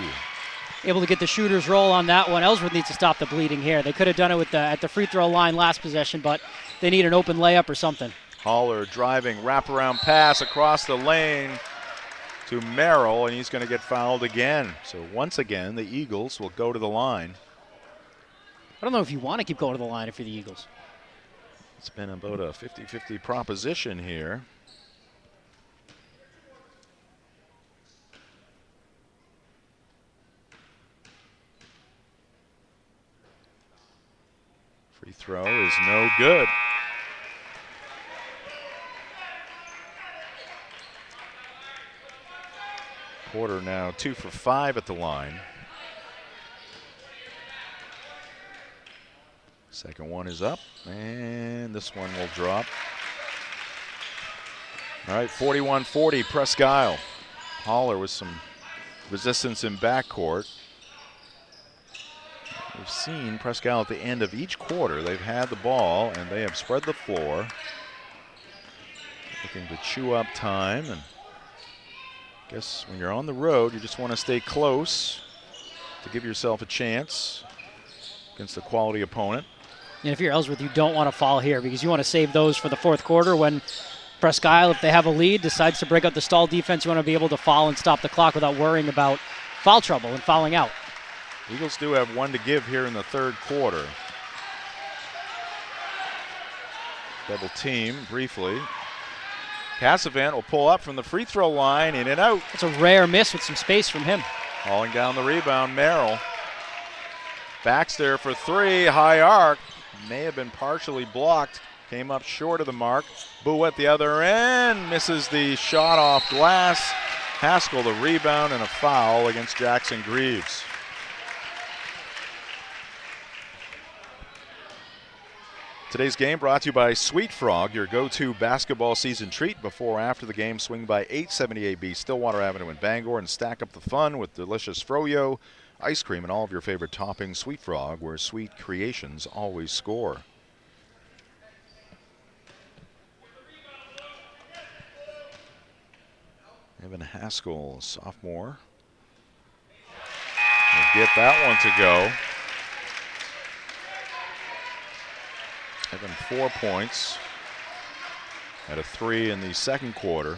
Able to get the shooter's roll on that one. Ellsworth needs to stop the bleeding here. They could have done it with at the free throw line last possession, but they need an open layup or something. Haller driving, wraparound pass across the lane to Merrill, and he's going to get fouled again. So once again, the Eagles will go to the line. I don't know if you want to keep going to the line if you're the Eagles. It's been about a 50-50 proposition here. Free throw is no good. Porter now 2 for 5 at the line. Second one is up, and this one will drop. All right, 41-40, Presque. Haller with some resistance in backcourt. We've seen Presque at the end of each quarter. They've had the ball, and they have spread the floor. Looking to chew up time, and I guess when you're on the road, you just want to stay close to give yourself a chance against a quality opponent. And if you're Ellsworth, you don't want to fall here because you want to save those for the fourth quarter when Presque, if they have a lead, decides to break out the stall defense. You want to be able to foul and stop the clock without worrying about foul trouble and fouling out. Eagles do have one to give here in the third quarter. Double team briefly. Cassavant will pull up from the free throw line, in and out. It's a rare miss with some space from him. Hauling down the rebound, Merrill. Baxter for three, high arc. May have been partially blocked. Came up short of the mark. Boo at the other end, misses the shot off glass. Haskell the rebound and a foul against Jackson Greaves. Today's game brought to you by Sweet Frog, your go-to basketball season treat. Before or after the game, swing by 878B Stillwater Avenue in Bangor and stack up the fun with delicious froyo, ice cream, and all of your favorite toppings. Sweet Frog, where sweet creations always score. Evan Haskell, sophomore, will get that one to go. Evan 4 points, had a 3 in the second quarter.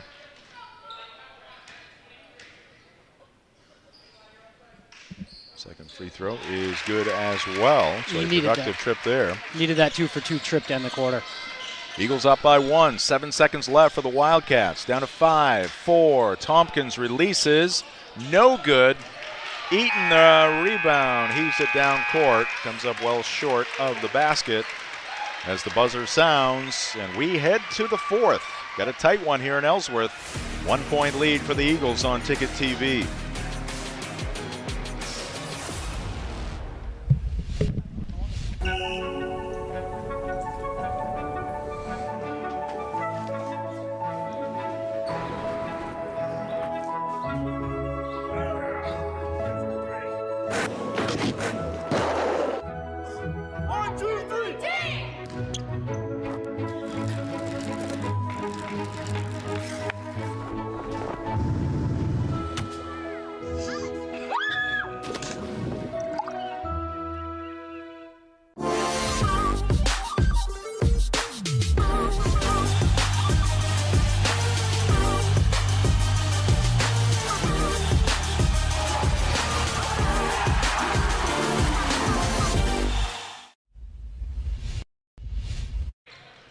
Second free throw is good as well, so a productive trip there. Needed that 2-for-2 trip to end the quarter. Eagles up by 1, 7 seconds left for the Wildcats. Down to 5, 4. Tompkins releases, no good. Eaton the rebound, heaves it down court, comes up well short of the basket as the buzzer sounds, and we head to the fourth. Got a tight one here in Ellsworth. 1 point lead for the Eagles on Ticket TV.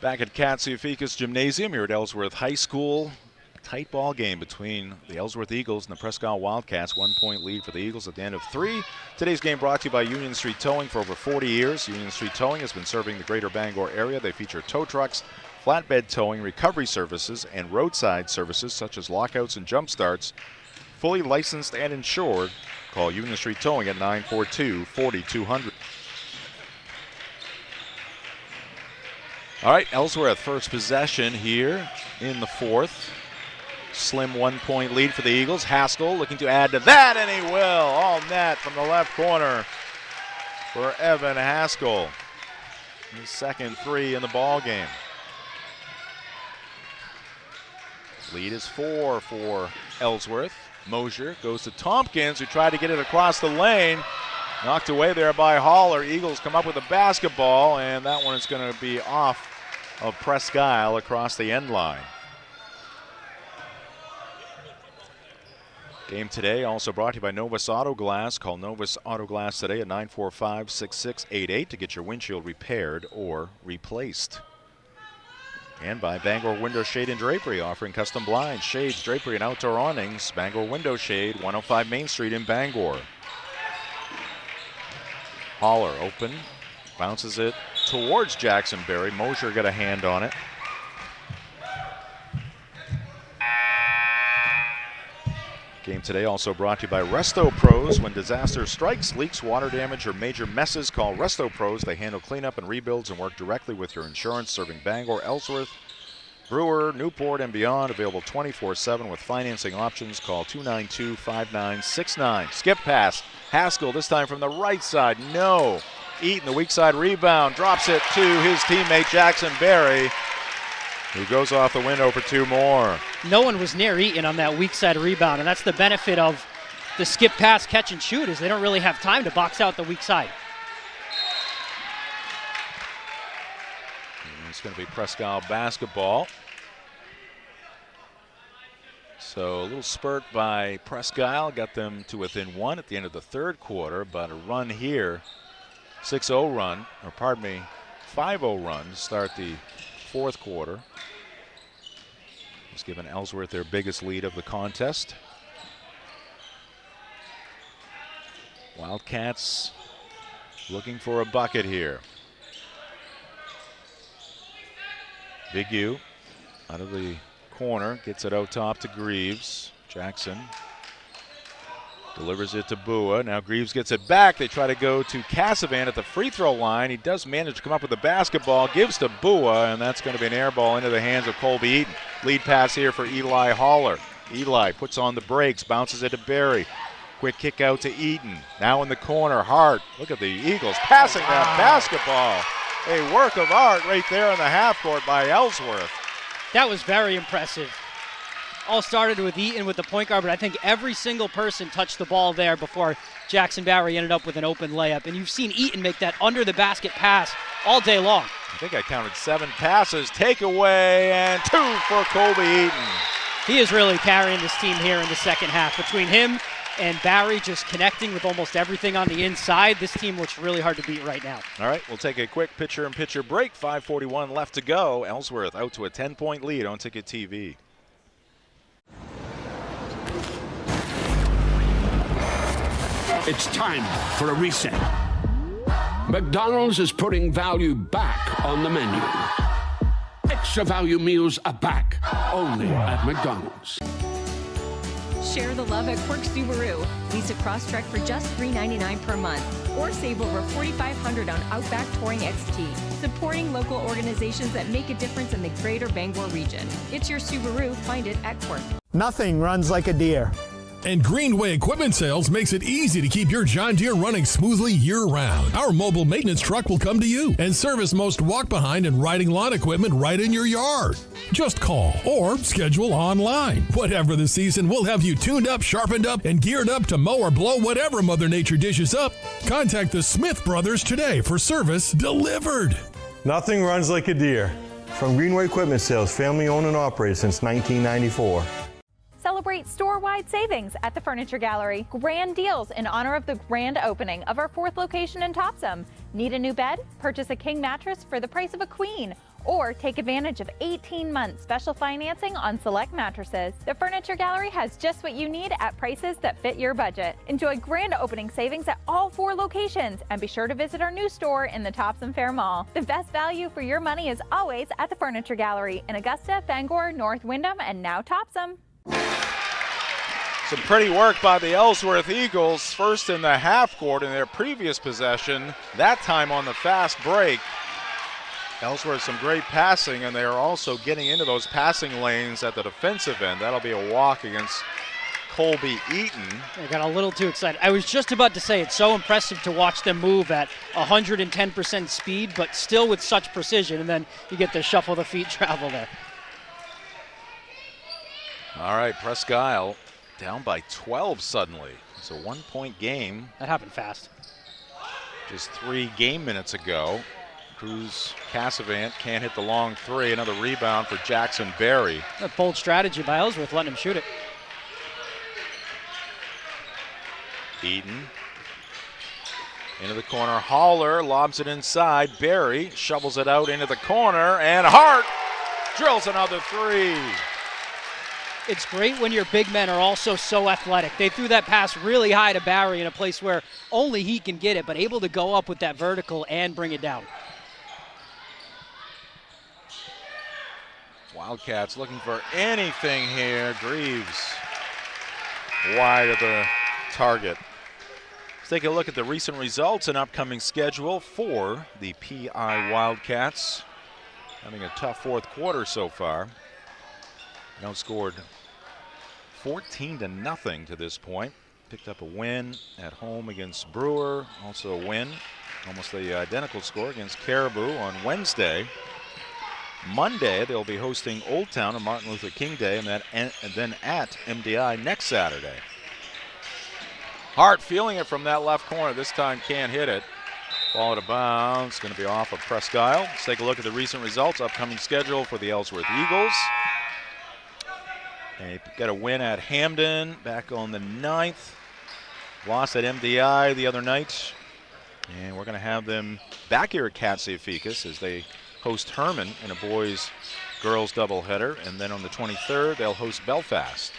Back at Katsiafikas Gymnasium here at Ellsworth High School. Tight ball game between the Ellsworth Eagles and the Presque Wildcats. 1 point lead for the Eagles at the end of 3. Today's game brought to you by Union Street Towing for over 40 years. Union Street Towing has been serving the greater Bangor area. They feature tow trucks, flatbed towing, recovery services, and roadside services such as lockouts and jump starts. Fully licensed and insured. Call Union Street Towing at 942-4200. All right, Ellsworth first possession here in the fourth. Slim 1 point lead for the Eagles. Haskell looking to add to that, and he will. All net from the left corner for Evan Haskell. His second 3 in the ball game. Lead is 4 for Ellsworth. Mosier goes to Tompkins, who tried to get it across the lane. Knocked away there by Haller. Eagles come up with a basketball, and that one is going to be off of Presque across the end line. Game today also brought to you by Novus Auto Glass. Call Novus Auto Glass today at 945-6688 to get your windshield repaired or replaced. And by Bangor Window Shade and Drapery, offering custom blinds, shades, drapery, and outdoor awnings. Bangor Window Shade, 105 Main Street in Bangor. Haller open, bounces it towards Jackson Berry. Mosier got a hand on it. Game today also brought to you by Resto Pros. When disaster strikes, leaks, water damage, or major messes, call Resto Pros. They handle cleanup and rebuilds and work directly with your insurance, serving Bangor, Ellsworth, Brewer, Newport, and beyond. Available 24/7 with financing options. Call 292-5969. Skip pass. Haskell this time from the right side. No. Eaton, the weak side rebound, drops it to his teammate Jackson Berry, who goes off the window for 2 more. No one was near Eaton on that weak side rebound, and that's the benefit of the skip pass, catch and shoot, is they don't really have time to box out the weak side. going to be Presque basketball. So a little spurt by Presque got them to within one at the end of the third quarter, but a run here, 6-0 run, or pardon me, 5-0 run to start the fourth quarter. It's given Ellsworth their biggest lead of the contest. Wildcats looking for a bucket here. Big U out of the corner, gets it out top to Greaves. Jackson delivers it to Bua. Now Greaves gets it back. They try to go to Casavan at the free throw line. He does manage to come up with the basketball, gives to Bua, and that's going to be an air ball into the hands of Colby Eaton. Lead pass here for Eli Haller. Eli puts on the brakes, bounces it to Barry. Quick kick out to Eaton. Now in the corner, Hart. Look at the Eagles passing that basketball. A work of art right there in the half court by Ellsworth. That was very impressive. All started with Eaton with the point guard, but I think every single person touched the ball there before Jackson Barry ended up with an open layup. And you've seen Eaton make that under the basket pass all day long. I think I counted 7 passes. Takeaway and 2 for Colby Eaton. He is really carrying this team here in the second half. Between him and Barry just connecting with almost everything on the inside, this team looks really hard to beat right now. All right, we'll take a quick pitcher-in-pitcher break. 5:41 left to go. Ellsworth out to a 10-point lead on Ticket TV. It's time for a reset. McDonald's is putting value back on the menu. Extra value meals are back, only at McDonald's. Share the love at Quirk Subaru. Lease a Crosstrek for just $399 per month. Or save over $4,500 on Outback Touring XT. Supporting local organizations that make a difference in the greater Bangor region. It's your Subaru. Find it at Quirk. Nothing runs like a deer. And Greenway Equipment Sales makes it easy to keep your John Deere running smoothly year-round. Our mobile maintenance truck will come to you and service most walk-behind and riding lawn equipment right in your yard. Just call or schedule online. Whatever the season, we'll have you tuned up, sharpened up, and geared up to mow or blow whatever Mother Nature dishes up. Contact the Smith Brothers today for service delivered. Nothing runs like a deer. From Greenway Equipment Sales, family owned and operated since 1994. Celebrate store-wide savings at the Furniture Gallery. Grand deals in honor of the grand opening of our 4th location in Topsom. Need a new bed? Purchase a king mattress for the price of a queen. Or take advantage of 18-month special financing on select mattresses. The Furniture Gallery has just what you need at prices that fit your budget. Enjoy grand opening savings at all 4 locations, and be sure to visit our new store in the Topsom Fair Mall. The best value for your money is always at the Furniture Gallery in Augusta, Bangor, North Windham, and now Topsom. Some pretty work by the Ellsworth Eagles, first in the half court in their previous possession, that time on the fast break. Ellsworth some great passing, and they are also getting into those passing lanes at the defensive end. That'll be a walk against Colby Eaton. I got a little too excited. I was just about to say it's so impressive to watch them move at 110% speed, but still with such precision, and then you get the shuffle the feet travel there. All right, Presque down by 12 suddenly. It's a 1-point game. That happened fast. Just 3 game minutes ago. Cruz Casavant can't hit the long 3. Another rebound for Jackson Barry. A bold strategy by Ellsworth, letting him shoot it. Eaton into the corner. Haller lobs it inside. Barry shovels it out into the corner, and Hart drills another 3. It's great when your big men are also so athletic. They threw that pass really high to Barry in a place where only he can get it, but able to go up with that vertical and bring it down. Wildcats looking for anything here. Greaves wide of the target. Let's take a look at the recent results and upcoming schedule for the PI Wildcats. Having a tough fourth quarter so far. Outscored 14-0 to this point. Picked up a win at home against Brewer. Also a win, almost the identical score, against Caribou on Wednesday. Monday, they'll be hosting Old Town on Martin Luther King Day, and then at MDI next Saturday. Hart feeling it from that left corner. This time can't hit it. Ball out of bounds, going to be off of Presque. Let's take a look at the recent results, upcoming schedule for the Ellsworth Eagles. They got a win at Hamden back on the 9th. Lost at MDI the other night. And we're going to have them back here at Catsia-Ficus as they host Herman in a boys-girls doubleheader. And then on the 23rd, they'll host Belfast.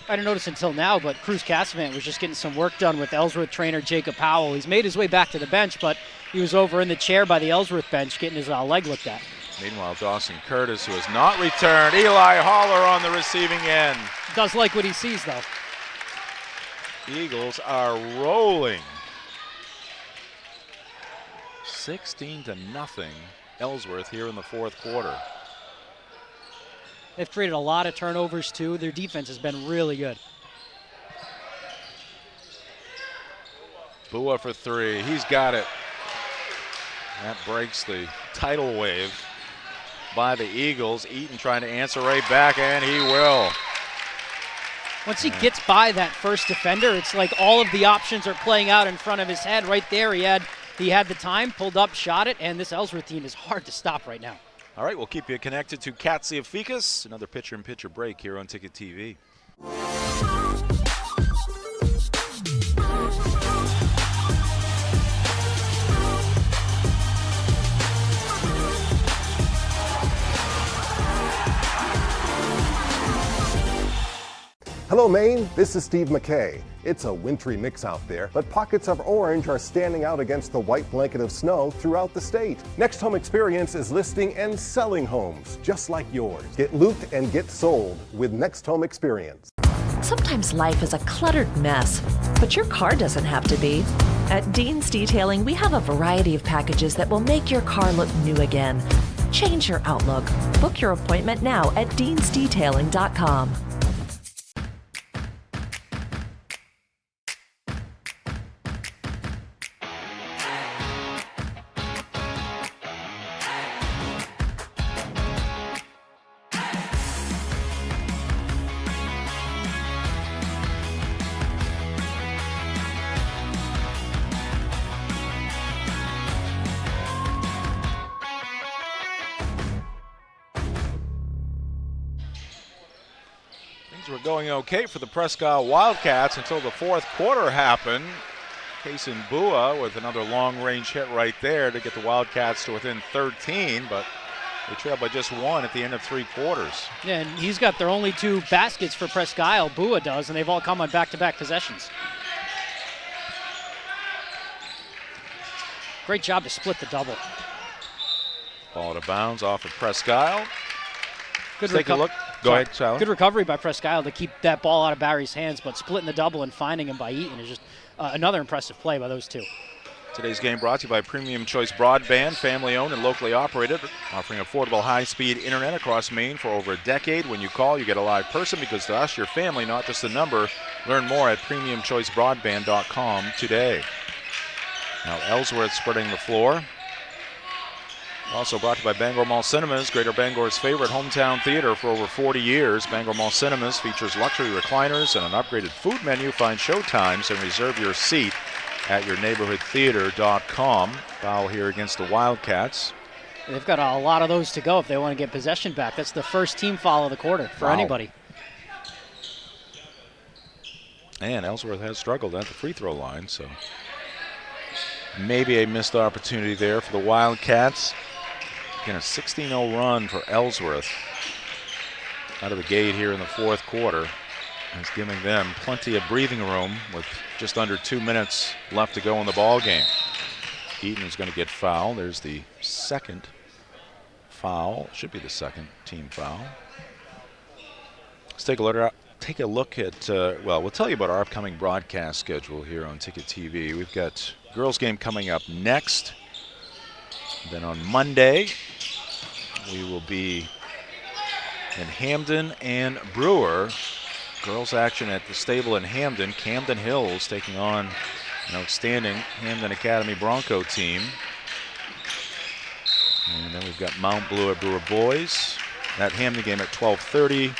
I didn't notice until now, but Cruz Cassavant was just getting some work done with Ellsworth trainer Jacob Powell. He's made his way back to the bench, but he was over in the chair by the Ellsworth bench getting his leg looked at. Meanwhile, Dawson Curtis, who has not returned. Eli Holler on the receiving end. Does like what he sees, though. The Eagles are rolling. 16-0 Ellsworth here in the fourth quarter. They've created a lot of turnovers, too. Their defense has been really good. Bua for three. He's got it. That breaks the tidal wave by the Eagles. Eaton trying to answer right back, and he will. Once he gets by that first defender, it's like all of the options are playing out in front of his head. Right there, he had the time, pulled up, shot it, and this Ellsworth team is hard to stop right now. All right, we'll keep you connected to Catsia-Ficus. Another pitcher-in-pitcher break here on Ticket TV. Hello, Maine. This is Steve McKay. It's a wintry mix out there, but pockets of orange are standing out against the white blanket of snow throughout the state. Next Home Experience is listing and selling homes just like yours. Get looped and get sold with Next Home Experience. Sometimes life is a cluttered mess, but your car doesn't have to be. At Dean's Detailing, we have a variety of packages that will make your car look new again. Change your outlook. Book your appointment now at deansdetailing.com. Were going okay for the Presque Wildcats until the fourth quarter happened. Kason Bua with another long-range hit right there to get the Wildcats to within 13, but they trailed by just one at the end of three quarters. Yeah, and he's got their only two baskets for Presque. Bua does, and they've all come on back-to-back possessions. Great job to split the double. Ball out of bounds off of Presque. Good Take a look. Go ahead, Tyler. Good recovery by Presque to keep that ball out of Barry's hands, but splitting the double and finding him by Eaton is just another impressive play by those two. Today's game brought to you by Premium Choice Broadband, family-owned and locally operated, offering affordable high-speed internet across Maine for over a decade. When you call, you get a live person because to us, your family, not just a number. Learn more at premiumchoicebroadband.com today. Now Ellsworth spreading the floor. Also brought to you by Bangor Mall Cinemas, Greater Bangor's favorite hometown theater for over 40 years. Bangor Mall Cinemas features luxury recliners and an upgraded food menu. Find showtimes and reserve your seat at yourneighborhoodtheater.com. Foul here against the Wildcats. They've got a lot of those to go if they want to get possession back. That's the first team foul of the quarter for anybody. And Ellsworth has struggled at the free throw line, so maybe a missed opportunity there for the Wildcats. Again, a 16-0 run for Ellsworth out of the gate here in the fourth quarter. It's giving them plenty of breathing room with just under 2 minutes left to go in the ball game. Eaton is going to get fouled. There's the second foul. Should be the second team foul. Let's take a look at, we'll tell you about our upcoming broadcast schedule here on Ticket TV. We've got girls game coming up next. Then on Monday, we will be in Hamden and Brewer. Girls action at the stable in Hamden. Camden Hills taking on an outstanding Hamden Academy Bronco team. And then we've got Mount Blue at Brewer Boys. That Hamden game at 12:30.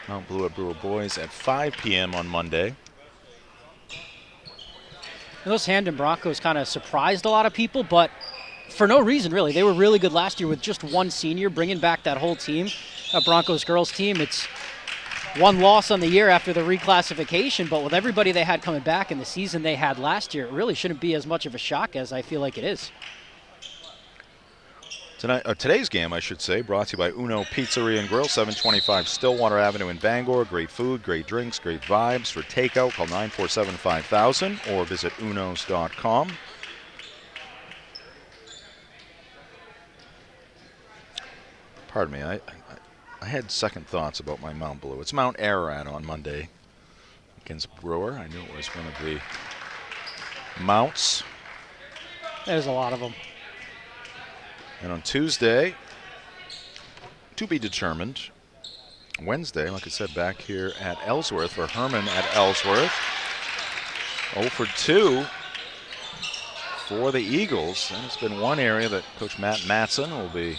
Mount Blue at Brewer Boys at 5 p.m. on Monday. Those Hamden Broncos kind of surprised a lot of people, but for no reason, really. They were really good last year with just one senior, bringing back that whole team, a Broncos girls team. It's one loss on the year after the reclassification, but with everybody they had coming back in the season they had last year, it really shouldn't be as much of a shock as I feel like it is. Today's game, I should say, brought to you by Uno Pizzeria and Grill, 725 Stillwater Avenue in Bangor. Great food, great drinks, great vibes. For takeout, call 947-5000 or visit unos.com. Pardon me, I had second thoughts about my Mount Blue. It's Mount Ararat on Monday against Brewer. I knew it was one of the mounts. There's a lot of them. And on Tuesday, to be determined. Wednesday, like I said, back here at Ellsworth for Herman at Ellsworth. 0 for 2 for the Eagles. And it's been one area that Coach Matt Matson will be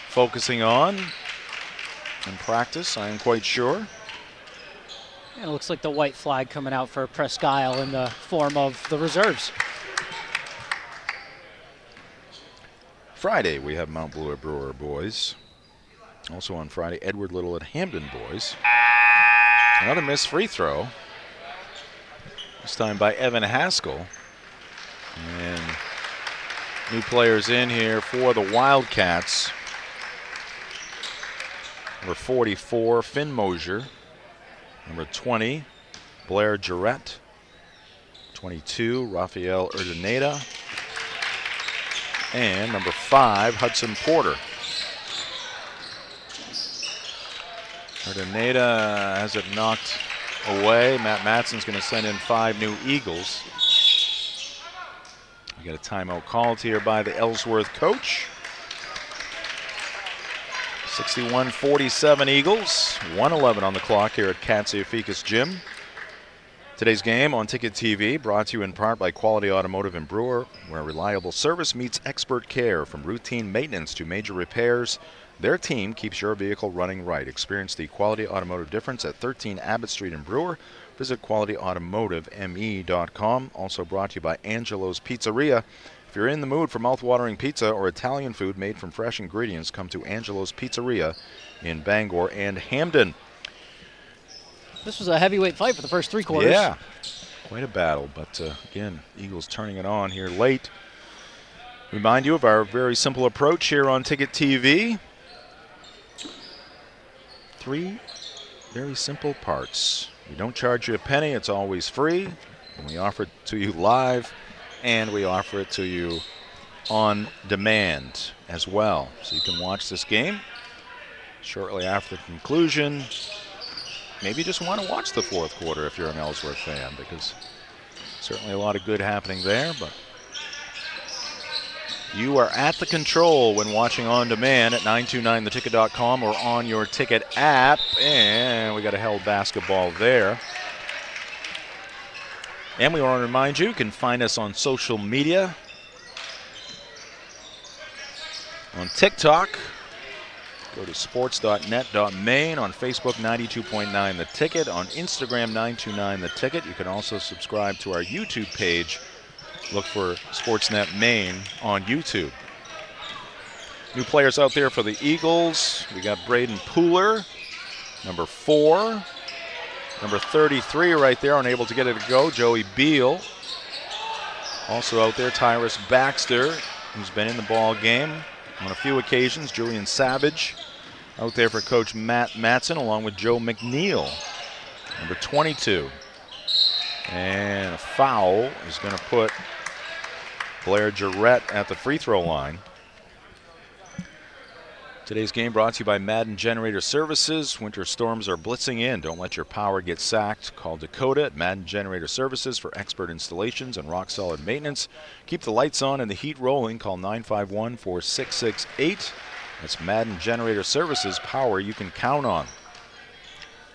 focusing on in practice, I am quite sure. And it looks like the white flag coming out for Presque in the form of the reserves. Friday, we have Mount Blue at Brewer boys. Also on Friday, Edward Little at Hamden boys. Another missed free throw. This time by Evan Haskell. And new players in here for the Wildcats. Number 44, Finn Mosier. Number 20, Blair Jarrett. 22, Rafael Urdaneta. And number 5, Hudson Porter. Urdaneta has it knocked away. Matt Matson's going to send in 5 new Eagles. We got a timeout called here by the Ellsworth coach. 61-47 Eagles. 1:11 on the clock here at Katsiafikis Gym. Today's game on Ticket TV brought to you in part by Quality Automotive and Brewer, where reliable service meets expert care. From routine maintenance to major repairs, their team keeps your vehicle running right. Experience the Quality Automotive difference at 13 Abbott Street in Brewer. Visit qualityautomotiveme.com. Also brought to you by Angelo's Pizzeria. If you're in the mood for mouth-watering pizza or Italian food made from fresh ingredients, come to Angelo's Pizzeria in Bangor and Hamden. This was a heavyweight fight for the first 3 quarters. Yeah, quite a battle. But again, Eagles turning it on here late. Remind you of our very simple approach here on Ticket TV. 3 very simple parts. We don't charge you a penny. It's always free. And we offer it to you live, and we offer it to you on demand as well. So you can watch this game shortly after the conclusion. Maybe you just want to watch the 4th quarter if you're an Ellsworth fan, because certainly a lot of good happening there. But you are at the control when watching on demand at 929theticket.com or on your Ticket app. And we got a held basketball there. And we want to remind you can find us on social media. On TikTok, go to sports.net.maine. On Facebook, 92.9 The Ticket. On Instagram, 929 The Ticket. You can also subscribe to our YouTube page. Look for Sportsnet Maine on YouTube. New players out there for the Eagles. We got Braden Pooler, number 4. Number 33 right there, unable to get it to go, Joey Beal. Also out there, Tyrus Baxter, who's been in the ball game on a few occasions. Julian Savage out there for Coach Matt Matson, along with Joe McNeil, number 22. And a foul is going to put Blair Jarrett at the free throw line. Today's game brought to you by Madden Generator Services. Winter storms are blitzing in. Don't let your power get sacked. Call Dakota at Madden Generator Services for expert installations and rock-solid maintenance. Keep the lights on and the heat rolling. Call 951-4668. That's Madden Generator Services, power you can count on.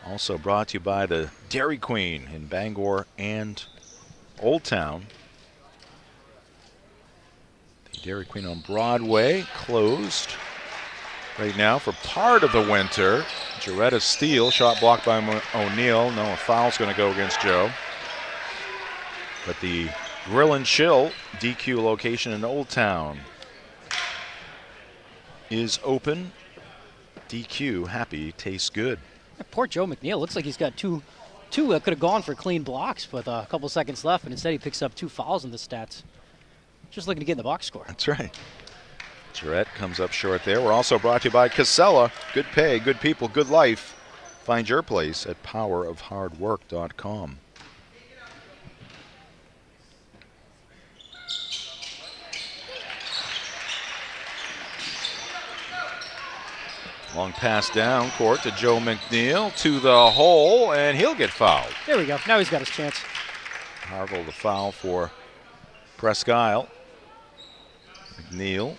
Also brought to you by the Dairy Queen in Bangor and Old Town. The Dairy Queen on Broadway closed right now for part of the winter. Jaretta steal, shot blocked by O'Neal. No, a foul's going to go against Joe. But the Grill and Chill DQ location in Old Town is open. DQ, happy, tastes good. Poor Joe McNeil. Looks like he's got two that could have gone for clean blocks with a couple seconds left, and instead he picks up 2 fouls in the stats. Just looking to get in the box score. That's right. Jarrett comes up short there. We're also brought to you by Casella. Good pay, good people, good life. Find your place at powerofhardwork.com. Long pass down court to Joe McNeil to the hole, and he'll get fouled. There we go. Now he's got his chance. Harville the foul for Presque. McNeil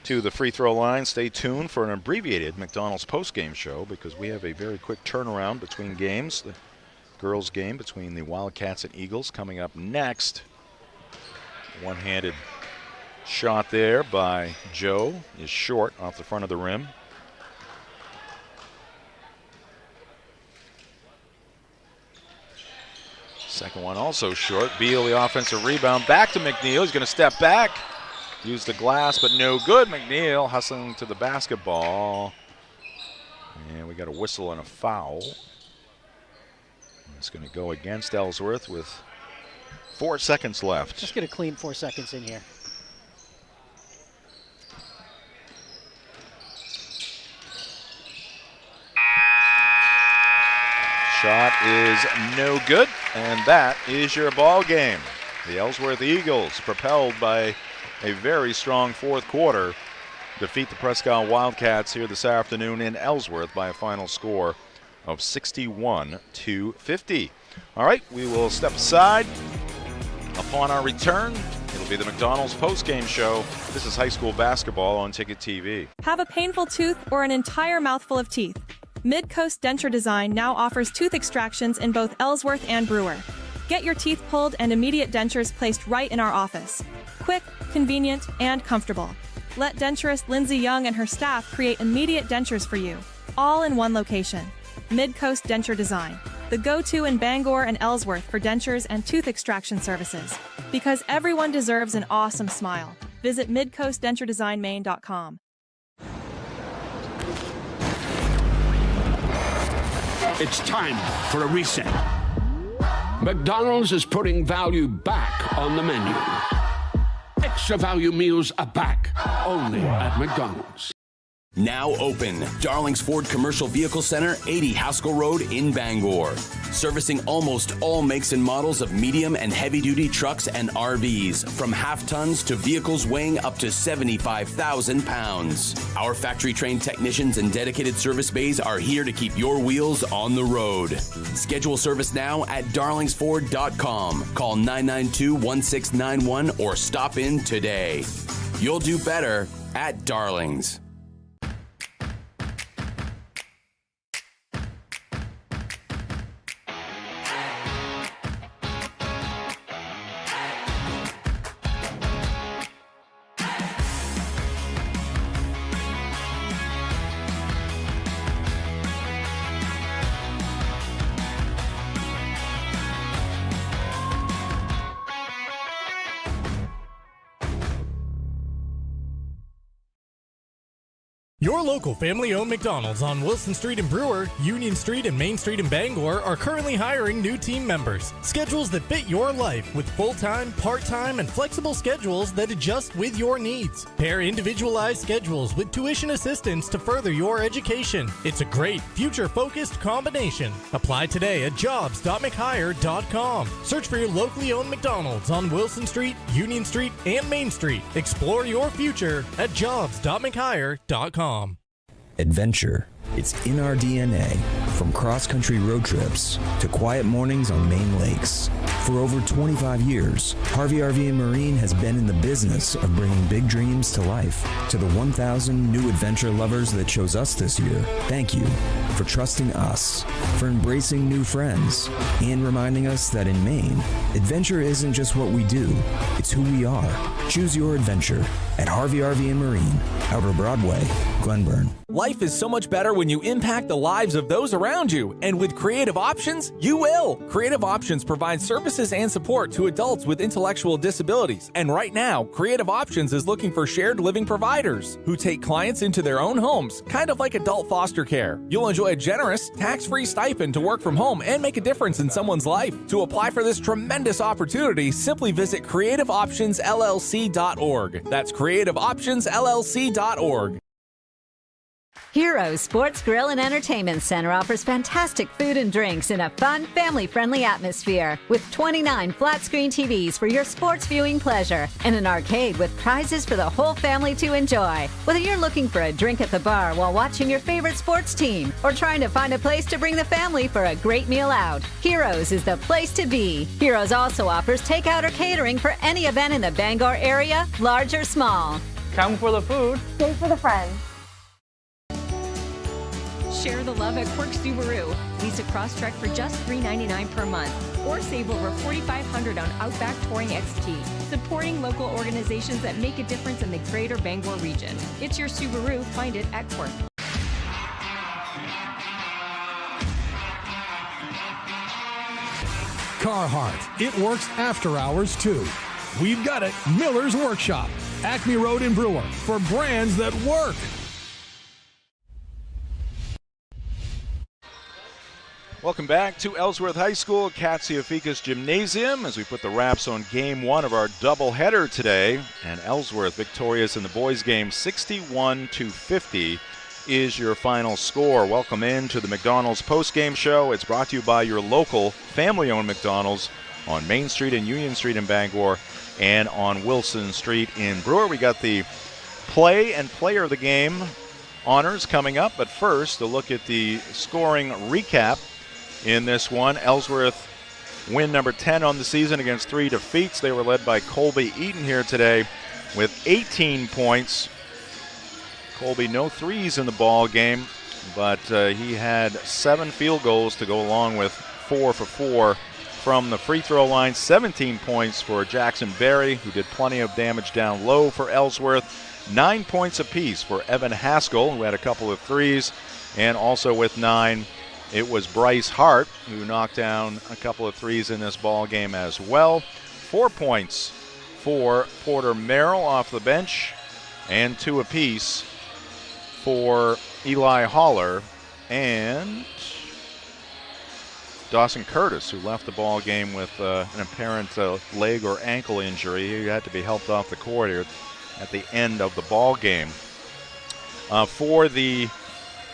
to the free throw line. Stay tuned for an abbreviated McDonald's postgame show because we have a very quick turnaround between games. The girls' game between the Wildcats and Eagles coming up next. One-handed shot there by Joe is short off the front of the rim. Second one also short. Beal, the offensive rebound. Back to McNeil. He's going to step back. Use the glass, but no good. McNeil hustling to the basketball. And we got a whistle and a foul. It's going to go against Ellsworth with 4 seconds left. Just get a clean 4 seconds in here. Shot is no good, and that is your ball game. The Ellsworth Eagles, propelled by a very strong fourth quarter, defeat the Presque Wildcats here this afternoon in Ellsworth by a final score of 61-50. All right, we will step aside. Upon our return, it'll be the McDonald's postgame show. This is high school basketball on Ticket TV. Have a painful tooth or an entire mouthful of teeth? Mid-Coast Denture Design now offers tooth extractions in both Ellsworth and Brewer. Get your teeth pulled and immediate dentures placed right in our office. Quick, convenient, and comfortable. Let denturist Lindsay Young and her staff create immediate dentures for you, all in one location. Mid-Coast Denture Design, the go-to in Bangor and Ellsworth for dentures and tooth extraction services. Because everyone deserves an awesome smile. Visit midcoastdenturedesignmaine.com. It's time for a reset. McDonald's is putting value back on the menu. Extra value meals are back, only at McDonald's. Now open, Darling's Ford Commercial Vehicle Center, 80 Haskell Road in Bangor. Servicing almost all makes and models of medium and heavy-duty trucks and RVs, from half-tons to vehicles weighing up to 75,000 pounds. Our factory-trained technicians and dedicated service bays are here to keep your wheels on the road. Schedule service now at darlingsford.com. Call 992-1691 or stop in today. You'll do better at Darling's. Your local family-owned McDonald's on Wilson Street in Brewer, Union Street and Main Street in Bangor are currently hiring new team members. Schedules that fit your life with full-time, part-time, and flexible schedules that adjust with your needs. Pair individualized schedules with tuition assistance to further your education. It's a great, future-focused combination. Apply today at jobs.mchire.com. Search for your locally owned McDonald's on Wilson Street, Union Street, and Main Street. Explore your future at jobs.mchire.com. Adventure. It's in our DNA. From cross-country road trips to quiet mornings on Maine lakes. For over 25 years, Harvey RV and Marine has been in the business of bringing big dreams to life. To the 1,000 new adventure lovers that chose us this year, thank you for trusting us, for embracing new friends, and reminding us that in Maine, adventure isn't just what we do, it's who we are. Choose your adventure at Harvey RV and Marine, Outer Broadway, Glenburn. Life is so much better when you impact the lives of those around you, and with Creative Options, you will. Creative Options provides services and support to adults with intellectual disabilities, and right now, Creative Options is looking for shared living providers who take clients into their own homes, kind of like adult foster care. You'll enjoy a generous, tax-free stipend to work from home and make a difference in someone's life. To apply for this tremendous opportunity, simply visit creativeoptionsllc.org. That's creativeoptionsllc.org. Heroes Sports Grill and Entertainment Center offers fantastic food and drinks in a fun, family-friendly atmosphere with 29 flat-screen TVs for your sports viewing pleasure and an arcade with prizes for the whole family to enjoy. Whether you're looking for a drink at the bar while watching your favorite sports team or trying to find a place to bring the family for a great meal out, Heroes is the place to be. Heroes also offers takeout or catering for any event in the Bangor area, large or small. Come for the food. Stay for the friends. Share the love at Quirk Subaru. Lease a Crosstrek for just $399 per month or save over $4,500 on Outback Touring XT, supporting local organizations that make a difference in the greater Bangor region. It's your Subaru. Find it at Quirk. Carhartt. It works after hours, too. We've got it. Miller's Workshop. Acme Road in Brewer. For brands that work. Welcome back to Ellsworth High School, Katsiafikas Gymnasium, as we put the wraps on Game 1 of our doubleheader today. And Ellsworth victorious in the boys' game, 61-50 is your final score. Welcome in to the McDonald's post-game show. It's brought to you by your local family-owned McDonald's on Main Street and Union Street in Bangor and on Wilson Street in Brewer. We got the play and player of the game honors coming up, but first a look at the scoring recap. In this one, Ellsworth win number 10 on the season against 3 defeats. They were led by Colby Eaton here today with 18 points. Colby, no threes in the ball game, but he had 7 field goals to go along with 4 for 4 from the free throw line. 17 points for Jackson Berry, who did plenty of damage down low for Ellsworth. 9 points apiece for Evan Haskell, who had a couple of threes, and also with 9, it was Bryce Hart, who knocked down a couple of threes in this ball game as well. 4 points for Porter Merrill off the bench, and 2 apiece for Eli Haller and Dawson Curtis, who left the ball game with an apparent leg or ankle injury. He had to be helped off the court here at the end of the ball game. For the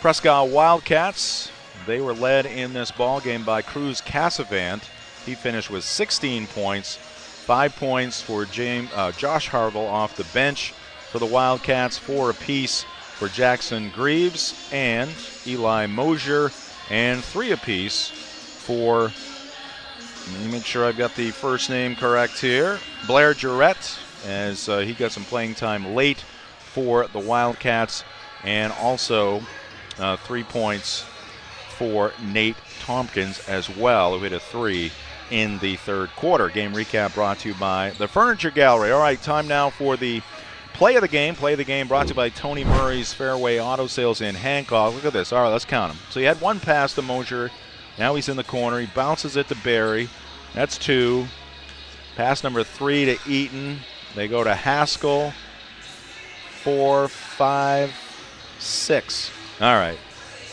Presque Wildcats, they were led in this ball game by Cruz Casavant. He finished with 16 points, 5 points for Josh Harville off the bench for the Wildcats, 4 apiece for Jackson Greaves and Eli Mosier, and 3 apiece for, let me make sure I've got the first name correct here, Blair Jarrett, as he got some playing time late for the Wildcats, and also 3 points for Nate Tompkins as well, who hit a 3 in the third quarter. Game recap brought to you by the Furniture Gallery. All right, time now for the play of the game. Play of the game brought to you by Tony Murray's Fairway Auto Sales in Hancock. Look at this. All right, let's count them. So he had 1 pass to Mosier. Now he's in the corner. He bounces it to Barry. That's 2. Pass number 3 to Eaton. They go to Haskell. 4, 5, 6. All right.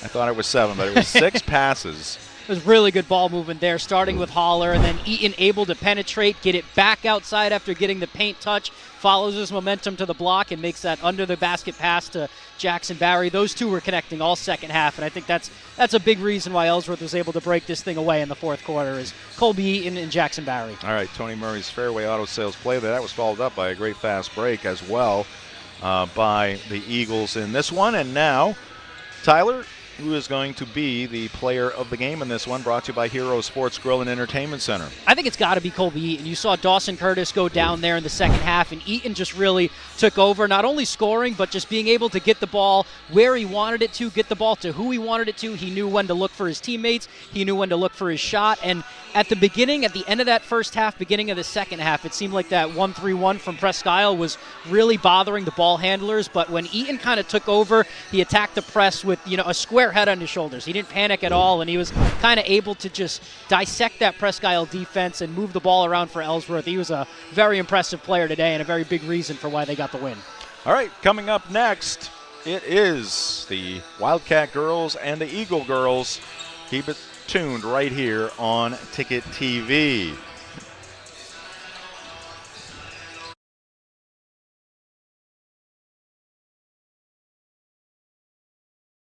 I thought it was 7, but it was 6 passes. It was really good ball movement there, starting with Haller, and then Eaton able to penetrate, get it back outside after getting the paint touch, follows his momentum to the block, and makes that under-the-basket pass to Jackson Barry. Those two were connecting all second half, and I think that's a big reason why Ellsworth was able to break this thing away in the fourth quarter, is Colby Eaton and Jackson Barry. All right, Tony Murray's Fairway Auto Sales play there. That was followed up by a great fast break as well by the Eagles in this one. And now, Tyler, who is going to be the player of the game in this one, brought to you by Hero Sports Grill and Entertainment Center. I think it's got to be Colby Eaton. You saw Dawson Curtis go down there in the second half, and Eaton just really took over, not only scoring, but just being able to get the ball where he wanted it to, get the ball to who he wanted it to. He knew when to look for his teammates. He knew when to look for his shot. And at the end of that first half, beginning of the second half, it seemed like that 1-3-1 from Presque was really bothering the ball handlers. But when Eaton kind of took over, he attacked the press with, a square head on his shoulders. He didn't panic at all, and he was kind of able to just dissect that Presque defense and move the ball around for Ellsworth. He was a very impressive player today and a very big reason for why they got the win. All right, coming up next, it is the Wildcat girls and the Eagle girls. Keep it tuned right here on Ticket TV.